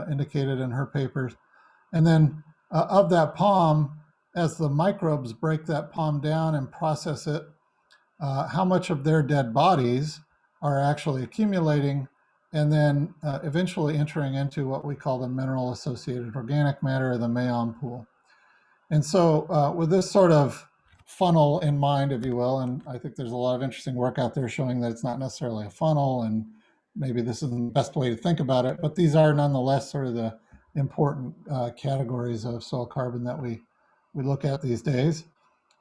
indicated in her papers. And then of that POM, as the microbes break that POM down and process it, how much of their dead bodies are actually accumulating and then eventually entering into what we call the mineral-associated organic matter, or the MAOM pool. And so with this sort of funnel in mind, if you will, and I think there's a lot of interesting work out there showing that it's not necessarily a funnel, and maybe this isn't the best way to think about it, but these are nonetheless sort of the important categories of soil carbon that we look at these days.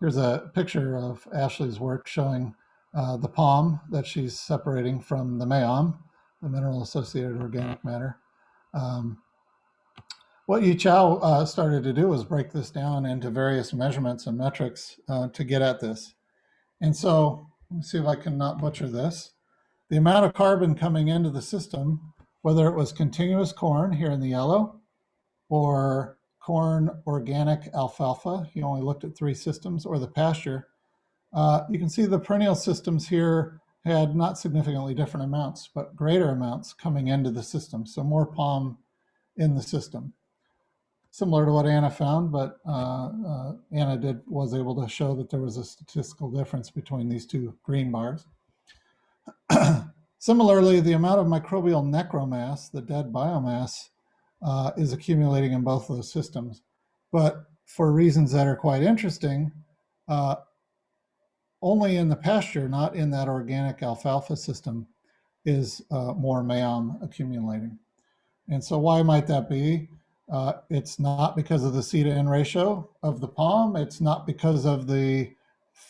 Here's a picture of Ashley's work showing the POM that she's separating from the MAOM, the mineral-associated organic matter. What Yichao started to do was break this down into various measurements and metrics to get at this. And so, let me see if I can not butcher this. The amount of carbon coming into the system, whether it was continuous corn here in the yellow, or corn organic alfalfa, he only looked at 3 systems, or the pasture, you can see the perennial systems here had not significantly different amounts, but greater amounts coming into the system. So more POM in the system. Similar to what Anna found, but Anna was able to show that there was a statistical difference between these 2 green bars. Similarly, the amount of microbial necromass, the dead biomass, is accumulating in both of those systems. But for reasons that are quite interesting, only in the pasture, not in that organic alfalfa system, is more MAOM accumulating. And so why might that be? It's not because of the C to N ratio of the POM. It's not because of the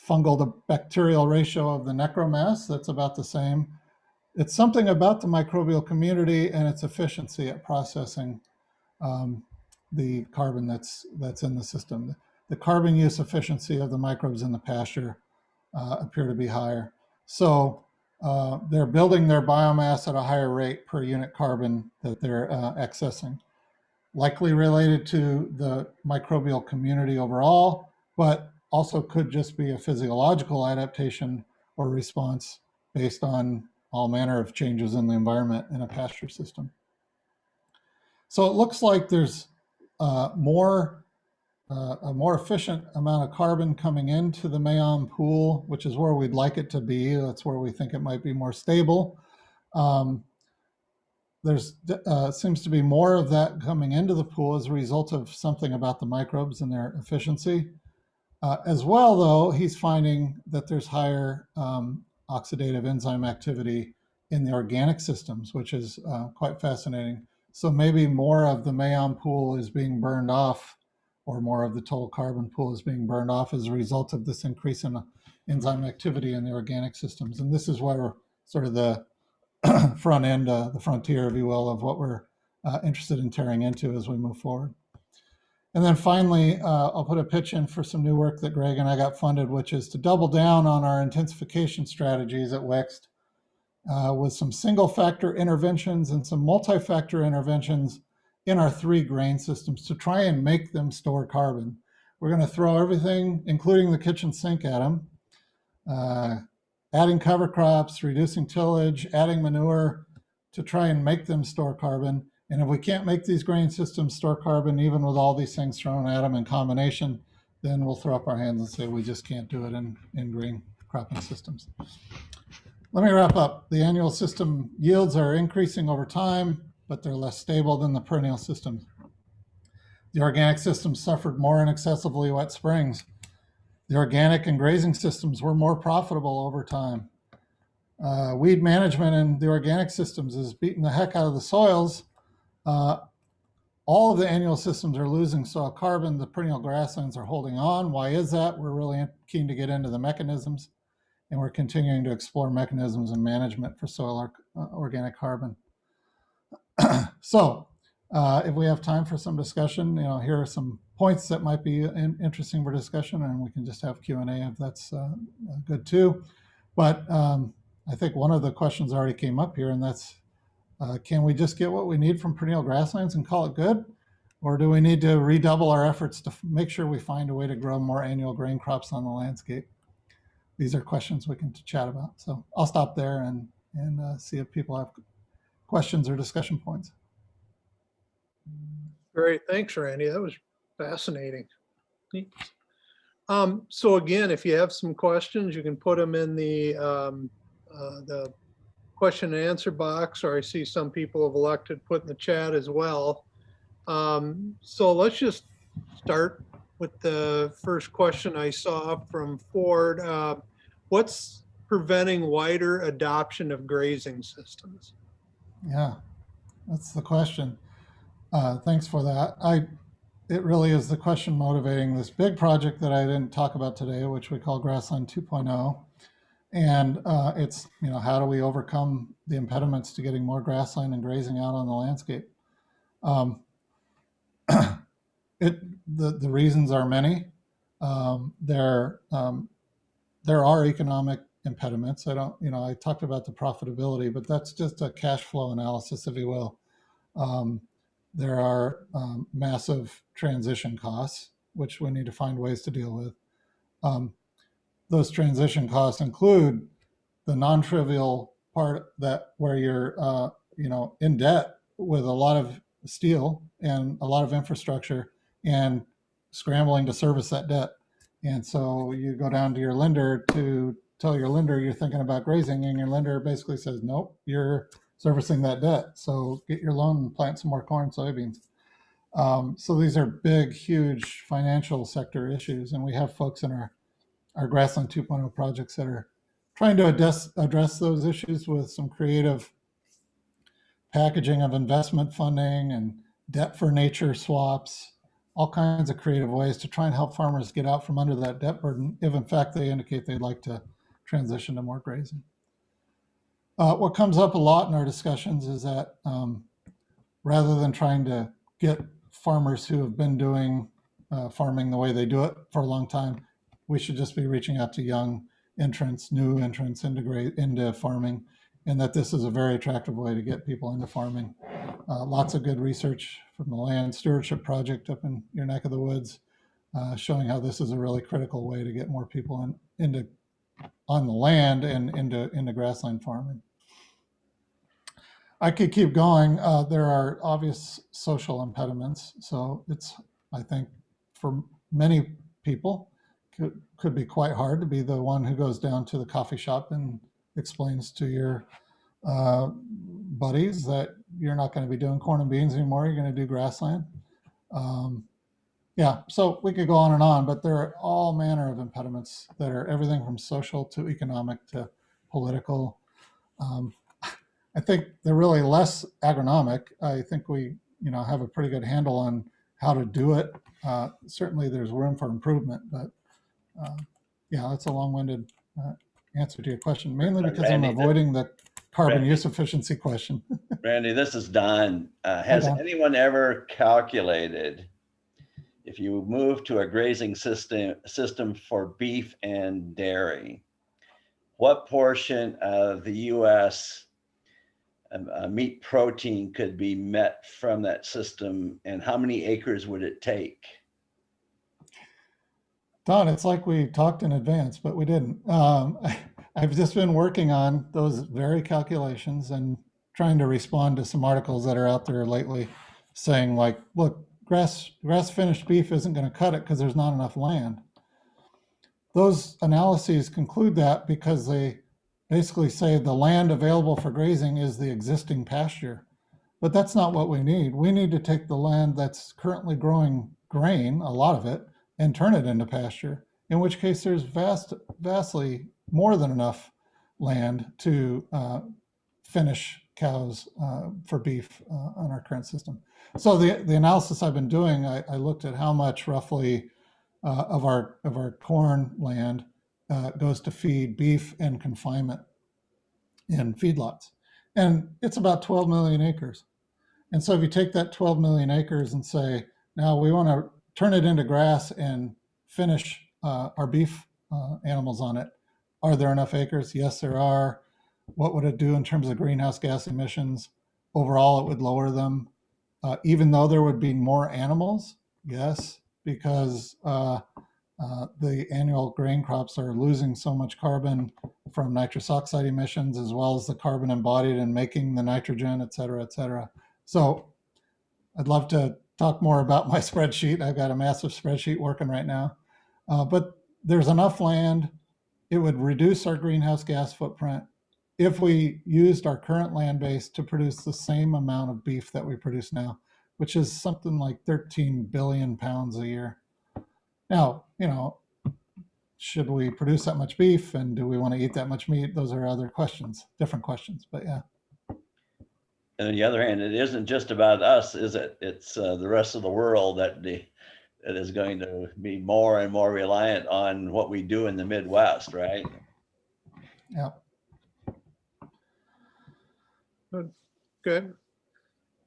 fungal to bacterial ratio of the necromass. That's about the same. It's something about the microbial community and its efficiency at processing the carbon that's in the system. The carbon use efficiency of the microbes in the pasture appear to be higher. So they're building their biomass at a higher rate per unit carbon that they're accessing. Likely related to the microbial community overall, but also could just be a physiological adaptation or response based on all manner of changes in the environment in a pasture system. So it looks like there's a more efficient amount of carbon coming into the MAOM pool, which is where we'd like it to be. That's where we think it might be more stable. there's seems to be more of that coming into the pool as a result of something about the microbes and their efficiency. As well, though, he's finding that there's higher oxidative enzyme activity in the organic systems, which is quite fascinating. So maybe more of the Mayon pool is being burned off, or more of the total carbon pool is being burned off as a result of this increase in enzyme activity in the organic systems. And this is where we're sort of the front end, the frontier, if you will, of what we're interested in tearing into as we move forward. And then finally, I'll put a pitch in for some new work that Greg and I got funded, which is to double down on our intensification strategies at WICST with some single factor interventions and some multi-factor interventions in our 3 grain systems to try and make them store carbon. We're going to throw everything, including the kitchen sink, at them. Adding cover crops, reducing tillage, adding manure to try and make them store carbon. And if we can't make these grain systems store carbon, even with all these things thrown at them in combination, then we'll throw up our hands and say we just can't do it in green cropping systems. Let me wrap up. The annual system yields are increasing over time, but they're less stable than the perennial systems. The organic systems suffered more in excessively wet springs. The organic and grazing systems were more profitable over time. Weed management in the organic systems is beating the heck out of the soils. All of the annual systems are losing soil carbon. The perennial grasslands are holding on. Why is that? We're really keen to get into the mechanisms, and we're continuing to explore mechanisms and management for soil organic carbon. So if we have time for some discussion, here are some points that might be interesting for discussion, and we can just have Q&A if that's good too. But I think one of the questions already came up here, and that's, can we just get what we need from perennial grasslands and call it good? Or do we need to redouble our efforts to make sure we find a way to grow more annual grain crops on the landscape? These are questions we can chat about. So I'll stop there and see if people have questions or discussion points. Great, thanks, Randy. That was fascinating. So again, if you have some questions, you can put them in the question and answer box, or I see some people have elected put in the chat as well. So let's just start with the first question I saw from Ford. What's preventing wider adoption of grazing systems? Yeah, that's the question. Thanks for that. It really is the question motivating this big project that I didn't talk about today, which we call Grassland 2.0. And it's, how do we overcome the impediments to getting more grassland and grazing out on the landscape? The reasons are many. There are economic impediments. I talked about the profitability, but that's just a cash flow analysis, if you will. There are massive transition costs, which we need to find ways to deal with. Those transition costs include the non-trivial part where you're, in debt with a lot of steel and a lot of infrastructure and scrambling to service that debt. And so you go down to your lender to tell your lender you're thinking about grazing, and your lender basically says, nope, you're servicing that debt. So get your loan and plant some more corn, soybeans. So these are big, huge financial sector issues. And we have folks in our Grassland 2.0 projects that are trying to address those issues with some creative packaging of investment funding and debt for nature swaps, all kinds of creative ways to try and help farmers get out from under that debt burden if in fact they indicate they'd like to transition to more grazing. What comes up a lot in our discussions is that rather than trying to get farmers who have been doing farming the way they do it for a long time, we should just be reaching out to young entrants, new entrants into farming, and that this is a very attractive way to get people into farming. Lots of good research from the Land Stewardship Project up in your neck of the woods, showing how this is a really critical way to get more people on the land and into grassland farming. I could keep going. There are obvious social impediments. So it's, I think, for many people, could be quite hard to be the one who goes down to the coffee shop and explains to your buddies that you're not going to be doing corn and beans anymore. You're going to do grassland. Yeah, so we could go on and on, but there are all manner of impediments that are everything from social to economic to political. Um, I think they're really less agronomic. I think we, have a pretty good handle on how to do it. Certainly, there's room for improvement, but yeah, that's a long-winded answer to your question, mainly because I'm Randy, avoiding the carbon Randy. use efficiency question. Randy, this is Don. Hi, Has Don. anyone ever calculated if you move to a grazing system for beef and dairy, what portion of the U.S. Meat protein could be met from that system, and how many acres would it take? Don, it's like we talked in advance, but we didn't. I've just been working on those very calculations and trying to respond to some articles that are out there lately saying like, look, grass finished beef isn't going to cut it because there's not enough land. Those analyses conclude that because they basically say the land available for grazing is the existing pasture. But that's not what we need. We need to take the land that's currently growing grain, a lot of it, and turn it into pasture, in which case there's vastly more than enough land to finish cows for beef on our current system. So the analysis I've been doing, I looked at how much roughly of our corn land goes to feed beef and confinement in feedlots. And it's about 12 million acres. And so if you take that 12 million acres and say, now we want to turn it into grass and finish our beef animals on it, are there enough acres? Yes, there are. What would it do in terms of greenhouse gas emissions? Overall, it would lower them. Even though there would be more animals, yes, because the annual grain crops are losing so much carbon from nitrous oxide emissions, as well as the carbon embodied in making the nitrogen, et cetera, et cetera. So I'd love to talk more about my spreadsheet. I've got a massive spreadsheet working right now, but there's enough land. It would reduce our greenhouse gas footprint if we used our current land base to produce the same amount of beef that we produce now, which is something like 13 billion pounds a year. Now, should we produce that much beef and do we want to eat that much meat? Those are other questions, different questions, but yeah. And on the other hand, it isn't just about us, is it? It's the rest of the world that is going to be more and more reliant on what we do in the Midwest, right? Yeah. Good.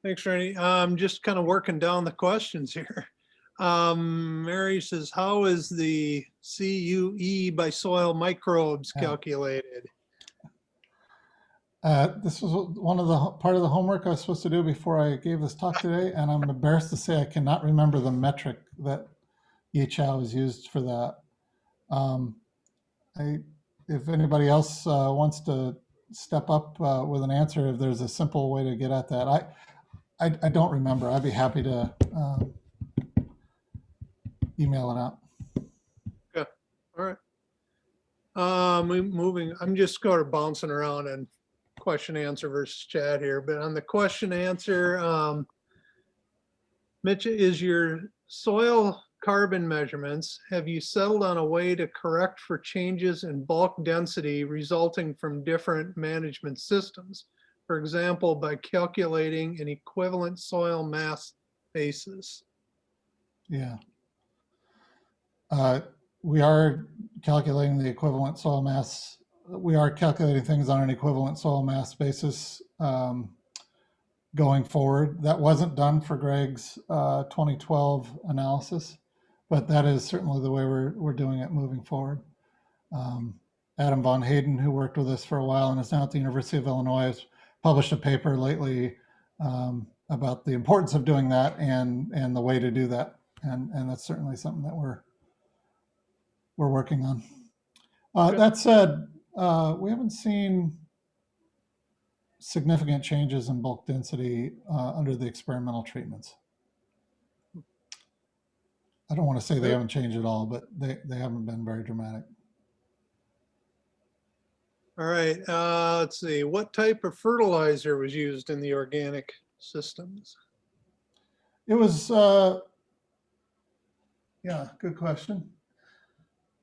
Thanks, Randy. I'm just kind of working down the questions here. Mary says, how is the CUE by soil microbes calculated? This was one of the part of the homework I was supposed to do before I gave this talk today, and I'm embarrassed to say I cannot remember the metric that Yichao is used for that. If anybody else wants to step up with an answer, if there's a simple way to get at that, I don't remember. I'd be happy to email it out. Okay, all right. Moving, I'm just sort of bouncing around and question answer versus chat here, but on the question answer, Mitch, is your soil carbon measurements, have you settled on a way to correct for changes in bulk density resulting from different management systems? For example, by calculating an equivalent soil mass basis? Yeah. We are calculating the equivalent soil mass. We are calculating things on an equivalent soil mass basis going forward. That wasn't done for Greg's 2012 analysis, but that is certainly the way we're doing it moving forward. Adam Von Hayden, who worked with us for a while and is now at the University of Illinois, has published a paper lately about the importance of doing that and the way to do that. And that's certainly something that we're working on. That said, we haven't seen significant changes in bulk density under the experimental treatments. I don't want to say they haven't changed at all, but they haven't been very dramatic. All right, let's see. What type of fertilizer was used in the organic systems? It was, yeah, good question.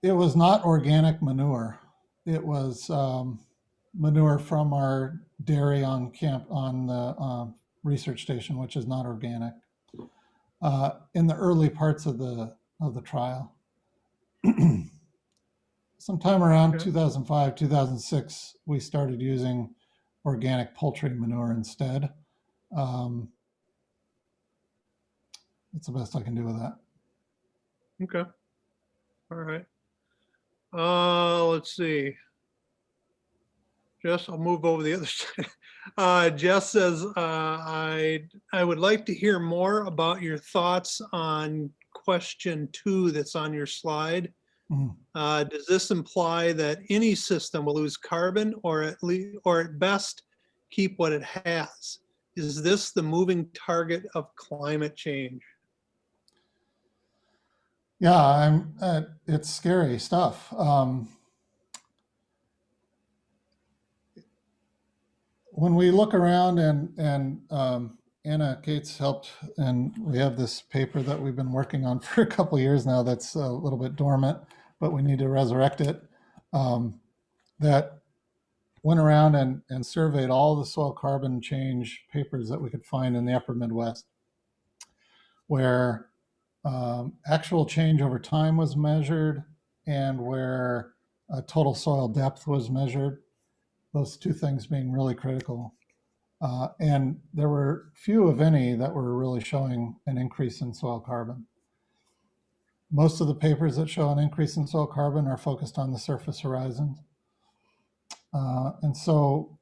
It was not organic manure. It was manure from our dairy on the research station, which is not organic. In the early parts of the trial, sometime around Okay. 2005, 2006, we started using organic poultry manure instead. That's the best I can do with that. Okay. All right. Let's see. Jess, I'll move over the other side. Jess says, I would like to hear more about your thoughts on question 2 that's on your slide. Mhm. Does this imply that any system will lose carbon or at best keep what it has? Is this the moving target of climate change? Yeah, it's scary stuff. When we look around and Anna Cates helped, and we have this paper that we've been working on for a couple of years now that's a little bit dormant, but we need to resurrect it, that went around and surveyed all the soil carbon change papers that we could find in the upper Midwest, where actual change over time was measured and where total soil depth was measured, those two things being really critical. And there were few, if any, that were really showing an increase in soil carbon. Most of the papers that show an increase in soil carbon are focused on the surface horizon. And so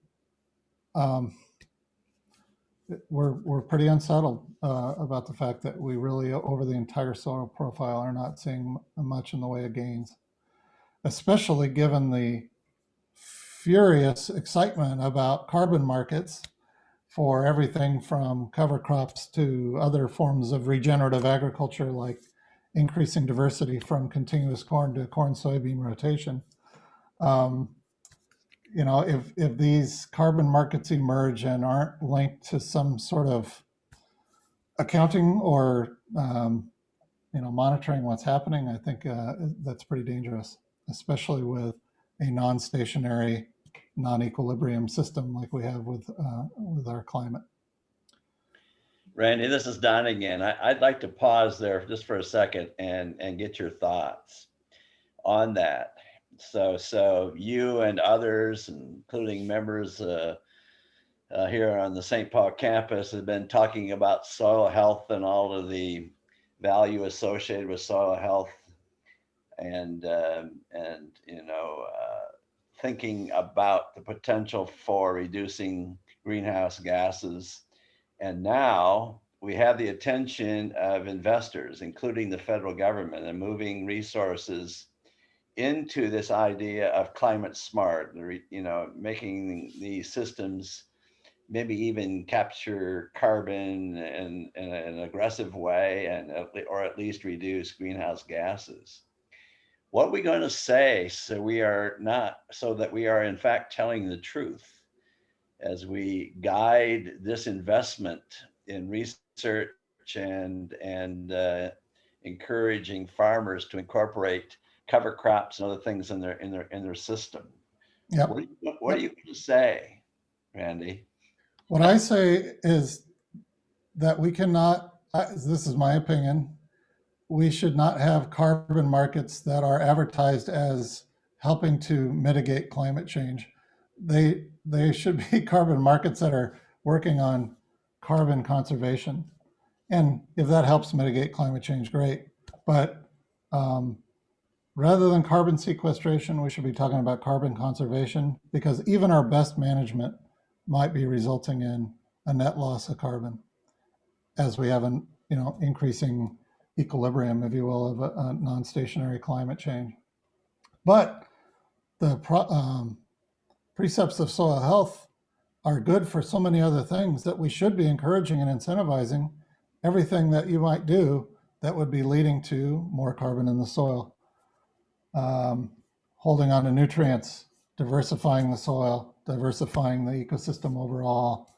we're pretty unsettled about the fact that we really, over the entire soil profile, are not seeing much in the way of gains, especially given the furious excitement about carbon markets for everything from cover crops to other forms of regenerative agriculture, like increasing diversity from continuous corn to corn soybean rotation. You know, if these carbon markets emerge and aren't linked to some sort of accounting or monitoring what's happening, I think that's pretty dangerous, especially with a non-stationary, non-equilibrium system like we have with our climate. Randy, this is Don again. I'd like to pause there just for a second and get your thoughts on that. So you and others, including members here on the St. Paul campus, have been talking about soil health and all of the value associated with soil health, and thinking about the potential for reducing greenhouse gases. And now we have the attention of investors, including the federal government, and moving resources into this idea of climate smart, making these systems maybe even capture carbon in an aggressive way, or at least reduce greenhouse gases. What are we going to say so that we are in fact telling the truth as we guide this investment in research and encouraging farmers to incorporate cover crops and other things in their system? Yep. What are you going to say, Randy? What I say is that we cannot, this is my opinion, we should not have carbon markets that are advertised as helping to mitigate climate change. They should be carbon markets that are working on carbon conservation. And if that helps mitigate climate change, great. But rather than carbon sequestration, we should be talking about carbon conservation, because even our best management might be resulting in a net loss of carbon as we have an increasing equilibrium, if you will, of a non-stationary climate change. But the precepts of soil health are good for so many other things that we should be encouraging and incentivizing everything that you might do that would be leading to more carbon in the soil. Holding on to nutrients, diversifying the soil, diversifying the ecosystem overall,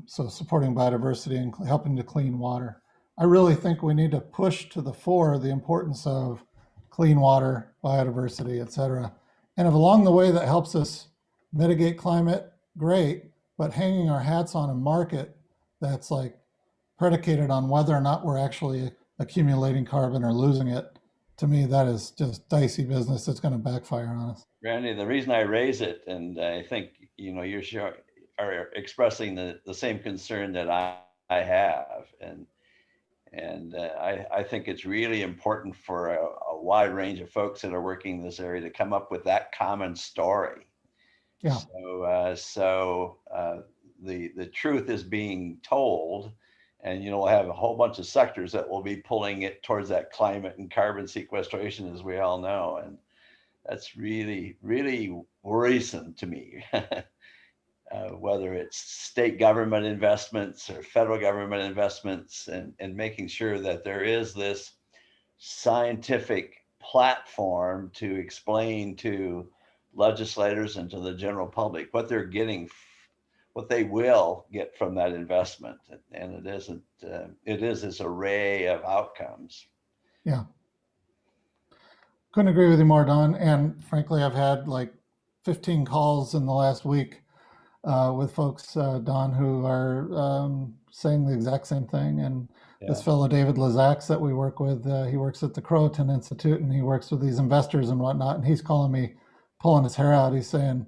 So supporting biodiversity and helping to clean water. I really think we need to push to the fore the importance of clean water, biodiversity, et cetera. And if along the way that helps us mitigate climate, great, but hanging our hats on a market that's like predicated on whether or not we're actually accumulating carbon or losing it, to me, that is just dicey business that's going to backfire on us. Randy, the reason I raise it, and I think, you're sure are expressing the same concern that I have. And I think it's really important for a wide range of folks that are working in this area to come up with that common story. Yeah. So the truth is being told, and we'll have a whole bunch of sectors that will be pulling it towards that climate and carbon sequestration, as we all know, and that's really, really worrisome to me. Whether it's state government investments or federal government investments, and making sure that there is this scientific platform to explain to legislators and to the general public what they're getting, what they will get from that investment. And it is this array of outcomes. Yeah. Couldn't agree with you more, Don. And frankly, I've had like 15 calls in the last week with folks, Don, who are saying the exact same thing. And this fellow, David Lazaks, that we work with, he works at the Croatan Institute, and he works with these investors and whatnot. And he's calling me, pulling his hair out. He's saying,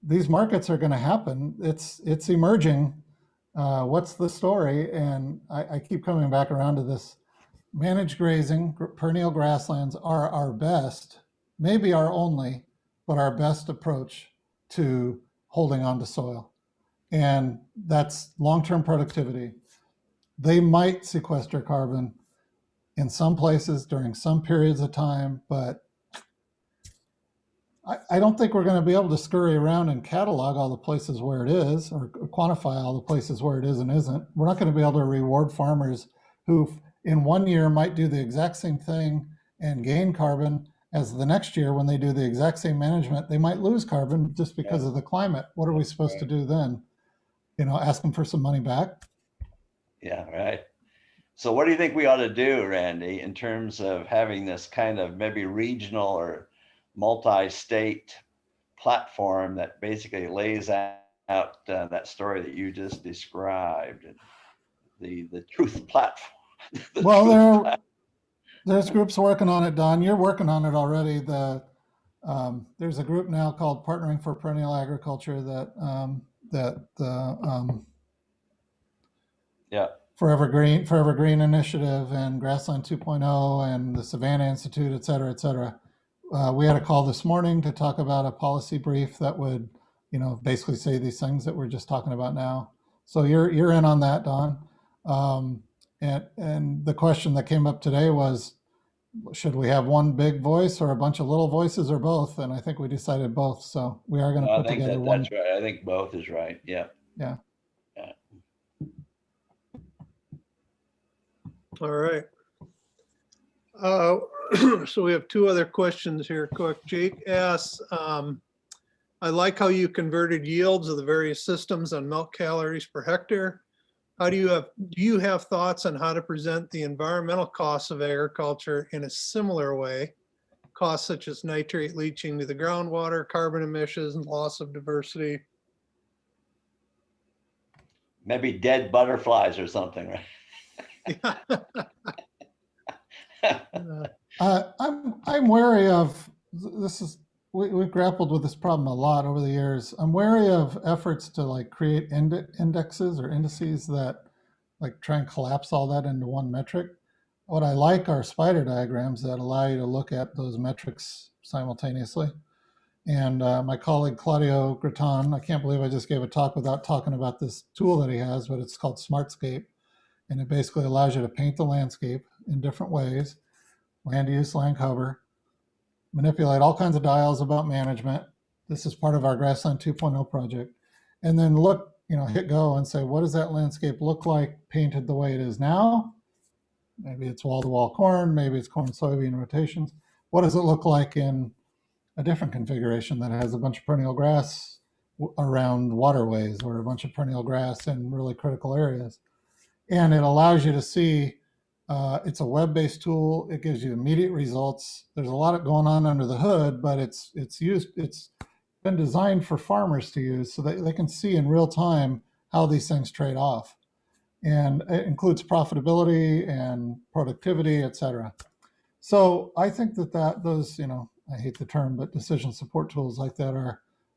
these markets are going to happen. It's emerging. What's the story? And I keep coming back around to this. Managed grazing, perennial grasslands are our best, maybe our only, but our best approach to holding on to soil. And that's long-term productivity. They might sequester carbon in some places during some periods of time, but I don't think we're going to be able to scurry around and catalog all the places where it is, or quantify all the places where it is and isn't. We're not going to be able to reward farmers who in one year might do the exact same thing and gain carbon, as the next year when they do the exact same management, they might lose carbon just because of the climate. What are we supposed to do then? Ask them for some money back? Yeah, right. So what do you think we ought to do, Randy, in terms of having this kind of maybe regional or multi-state platform that basically lays out that story that you just described, the truth platform? Well, there's groups working on it, Don. You're working on it already. There's a group now called Partnering for Perennial Agriculture that Forever Green Initiative and Grassland 2.0 and the Savannah Institute, et cetera, et cetera. We had a call this morning to talk about a policy brief that would, basically say these things that we're just talking about now. So you're in on that, Don. And the question that came up today was, should we have one big voice or a bunch of little voices, or both? And I think we decided both. So we are going to put together one. That's right. I think both is right. Yeah. Yeah. All right. So we have two other questions here. Quick. Jake asks, I like how you converted yields of the various systems on milk calories per hectare. Do you have thoughts on how to present the environmental costs of agriculture in a similar way? Costs such as nitrate leaching to the groundwater, carbon emissions, and loss of diversity. Maybe dead butterflies or something, right? I'm wary of this. We've grappled with this problem a lot over the years. I'm wary of efforts to create indexes or indices that try and collapse all that into one metric. What I like are spider diagrams that allow you to look at those metrics simultaneously. And my colleague Claudio Graton, I can't believe I just gave a talk without talking about this tool that he has, but it's called Smartscape. And it basically allows you to paint the landscape in different ways: land use, land cover, manipulate all kinds of dials about management. This is part of our Grassland 2.0 project. And then look, hit go and say, what does that landscape look like painted the way it is now? Maybe it's wall-to-wall corn, maybe it's corn soybean rotations. What does it look like in a different configuration that has a bunch of perennial grass around waterways or a bunch of perennial grass in really critical areas. And it allows you to see, it's a web-based tool. It gives you immediate results. There's a lot going on under the hood, but it's been designed for farmers to use so that they can see in real time how these things trade off. And it includes profitability and productivity, et cetera. So I think that those, I hate the term, but decision support tools like that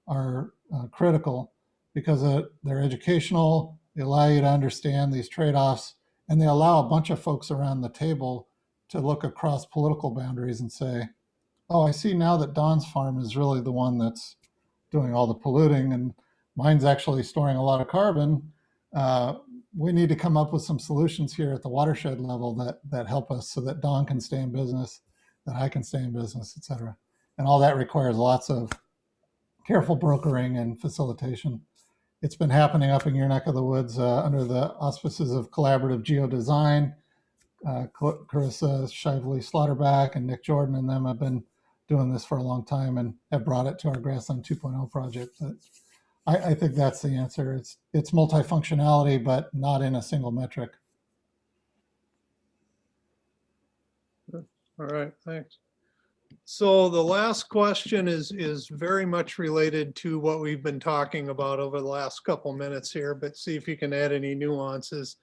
are critical because they're educational. They allow you to understand these trade-offs, and they allow a bunch of folks around the table to look across political boundaries and say, oh, I see now that Don's farm is really the one that's doing all the polluting, and mine's actually storing a lot of carbon. We need to come up with some solutions here at the watershed level that help us so that Don can stay in business, that I can stay in business, et cetera. And all that requires lots of careful brokering and facilitation. It's been happening up in your neck of the woods under the auspices of collaborative geodesign. Carissa Shively Slaughterback and Nick Jordan and them have been doing this for a long time and have brought it to our Grassland 2.0 project. But I think that's the answer. It's multifunctionality, but not in a single metric. All right, thanks. So the last question is very much related to what we've been talking about over the last couple minutes here, but see if you can add any nuances.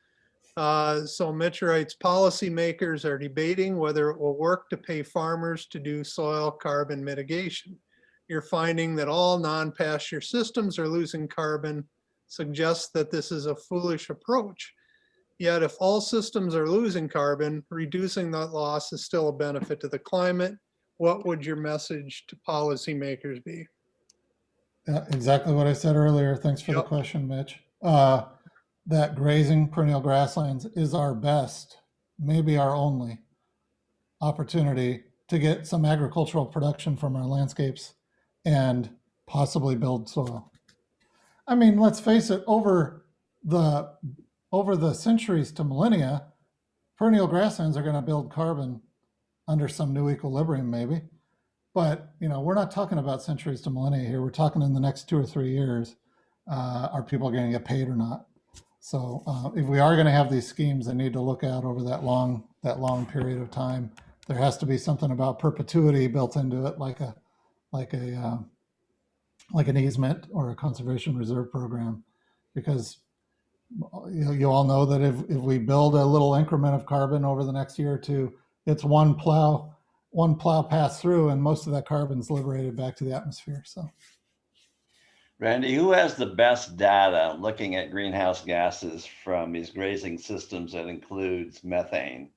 So Mitch writes, policymakers are debating whether it will work to pay farmers to do soil carbon mitigation. You're finding that all non-pasture systems are losing carbon, suggests that this is a foolish approach. Yet if all systems are losing carbon, reducing that loss is still a benefit to the climate. What would your message to policymakers be? Exactly what I said earlier. Thanks for the question, Mitch. That grazing perennial grasslands is our best, maybe our only opportunity to get some agricultural production from our landscapes and possibly build soil. I mean, let's face it, over the centuries to millennia, perennial grasslands are going to build carbon under some new equilibrium, maybe. But, we're not talking about centuries to millennia here. We're talking in the next 2 or 3 years. Are people going to get paid or not? So if we are going to have these schemes, they need to look out over that long period of time. There has to be something about perpetuity built into it, like an easement or a conservation reserve program, because you all know that if we build a little increment of carbon over the next year or two, it's one plow pass through, and most of that carbon is liberated back to the atmosphere. So. Randy, who has the best data looking at greenhouse gases from these grazing systems that includes methane?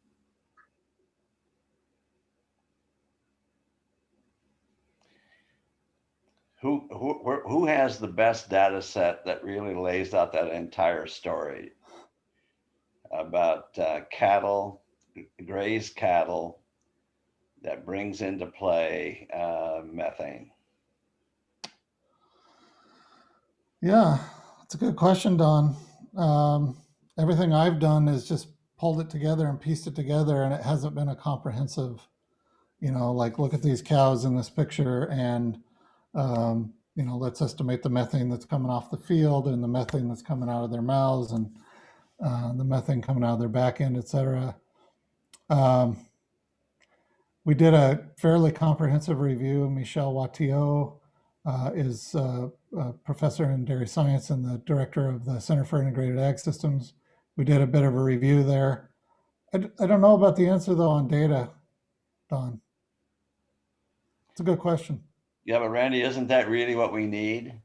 Who has the best data set that really lays out that entire story about grazed cattle that brings into play methane? Yeah, it's a good question, Don. Everything I've done is just pulled it together and pieced it together, and it hasn't been a comprehensive, like look at these cows in this picture and, let's estimate the methane that's coming off the field and the methane that's coming out of their mouths and the methane coming out of their back end, et cetera. We did a fairly comprehensive review. Michelle Watteau is a professor in dairy science and the director of the Center for Integrated Ag Systems. We did a bit of a review there. I don't know about the answer, though, on data, Don. It's a good question. Yeah, but Randy, isn't that really what we need?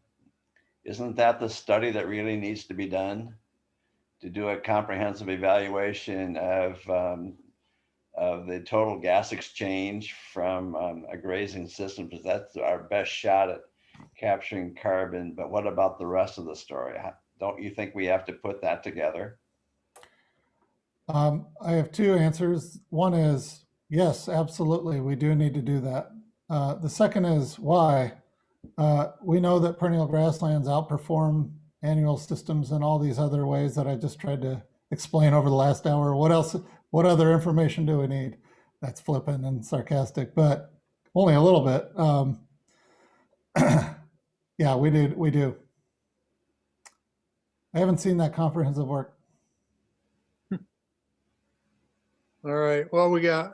Isn't that the study that really needs to be done to do a comprehensive evaluation of the total gas exchange from a grazing system? Because that's our best shot at capturing carbon. But what about the rest of the story? Don't you think we have to put that together? I have two answers. One is yes, absolutely, we do need to do that. The second is why. We know that perennial grasslands outperform annual systems in all these other ways that I just tried to explain over the last hour. What other information do we need? That's flippant and sarcastic, but only a little bit. Yeah, we do. I haven't seen that comprehensive work. All right, well, we got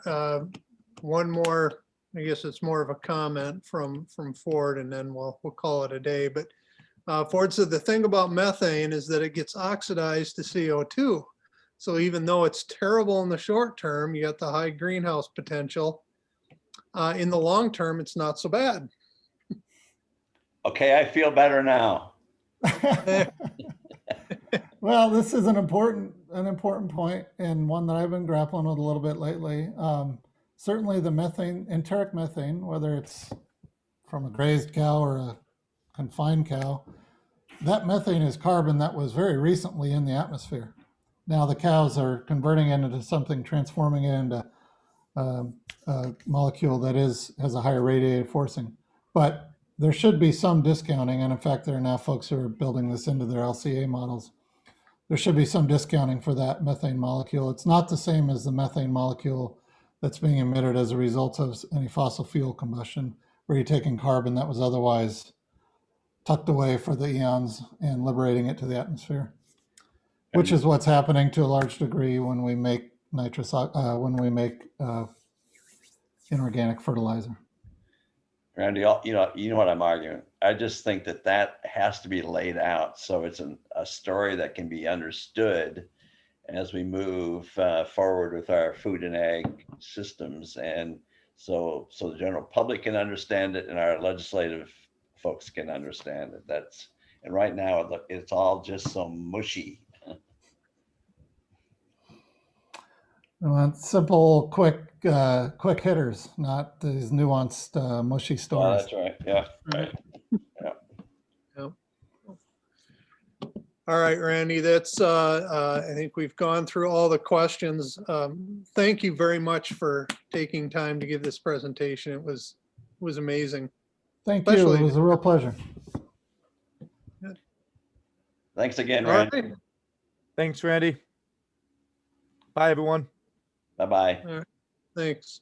one more, I guess it's more of a comment from Ford, and then we'll call it a day. But Ford said the thing about methane is that it gets oxidized to CO2. So even though it's terrible in the short term, you got the high greenhouse potential. In the long term, it's not so bad. Okay, I feel better now. Well, this is an important point, and one that I've been grappling with a little bit lately. Certainly the methane, enteric methane, whether it's from a grazed cow or a confined cow, that methane is carbon that was very recently in the atmosphere. Now the cows are converting it into something, transforming it into a molecule that has a higher radiative forcing. But there should be some discounting, and in fact, there are now folks who are building this into their LCA models. There should be some discounting for that methane molecule. It's not the same as the methane molecule that's being emitted as a result of any fossil fuel combustion, where you're taking carbon that was otherwise tucked away for the eons and liberating it to the atmosphere, which is what's happening to a large degree when we make inorganic fertilizer. Randy, you know what I'm arguing. I just think that has to be laid out so it's a story that can be understood as we move forward with our food and ag systems, and so the general public can understand it and our legislative folks can understand it. And right now it's all just so mushy. Well, simple, quick hitters, not these nuanced, mushy Oh, stories. that's right. Yeah, right. Yep. All right, Randy, that's, I think we've gone through all the questions. Thank you very much for taking time to give this presentation. It was amazing. Thank you. Especially- It was a real pleasure. Thanks again, All Randy. right, Thanks, Randy. Bye, everyone. Bye-bye. thanks.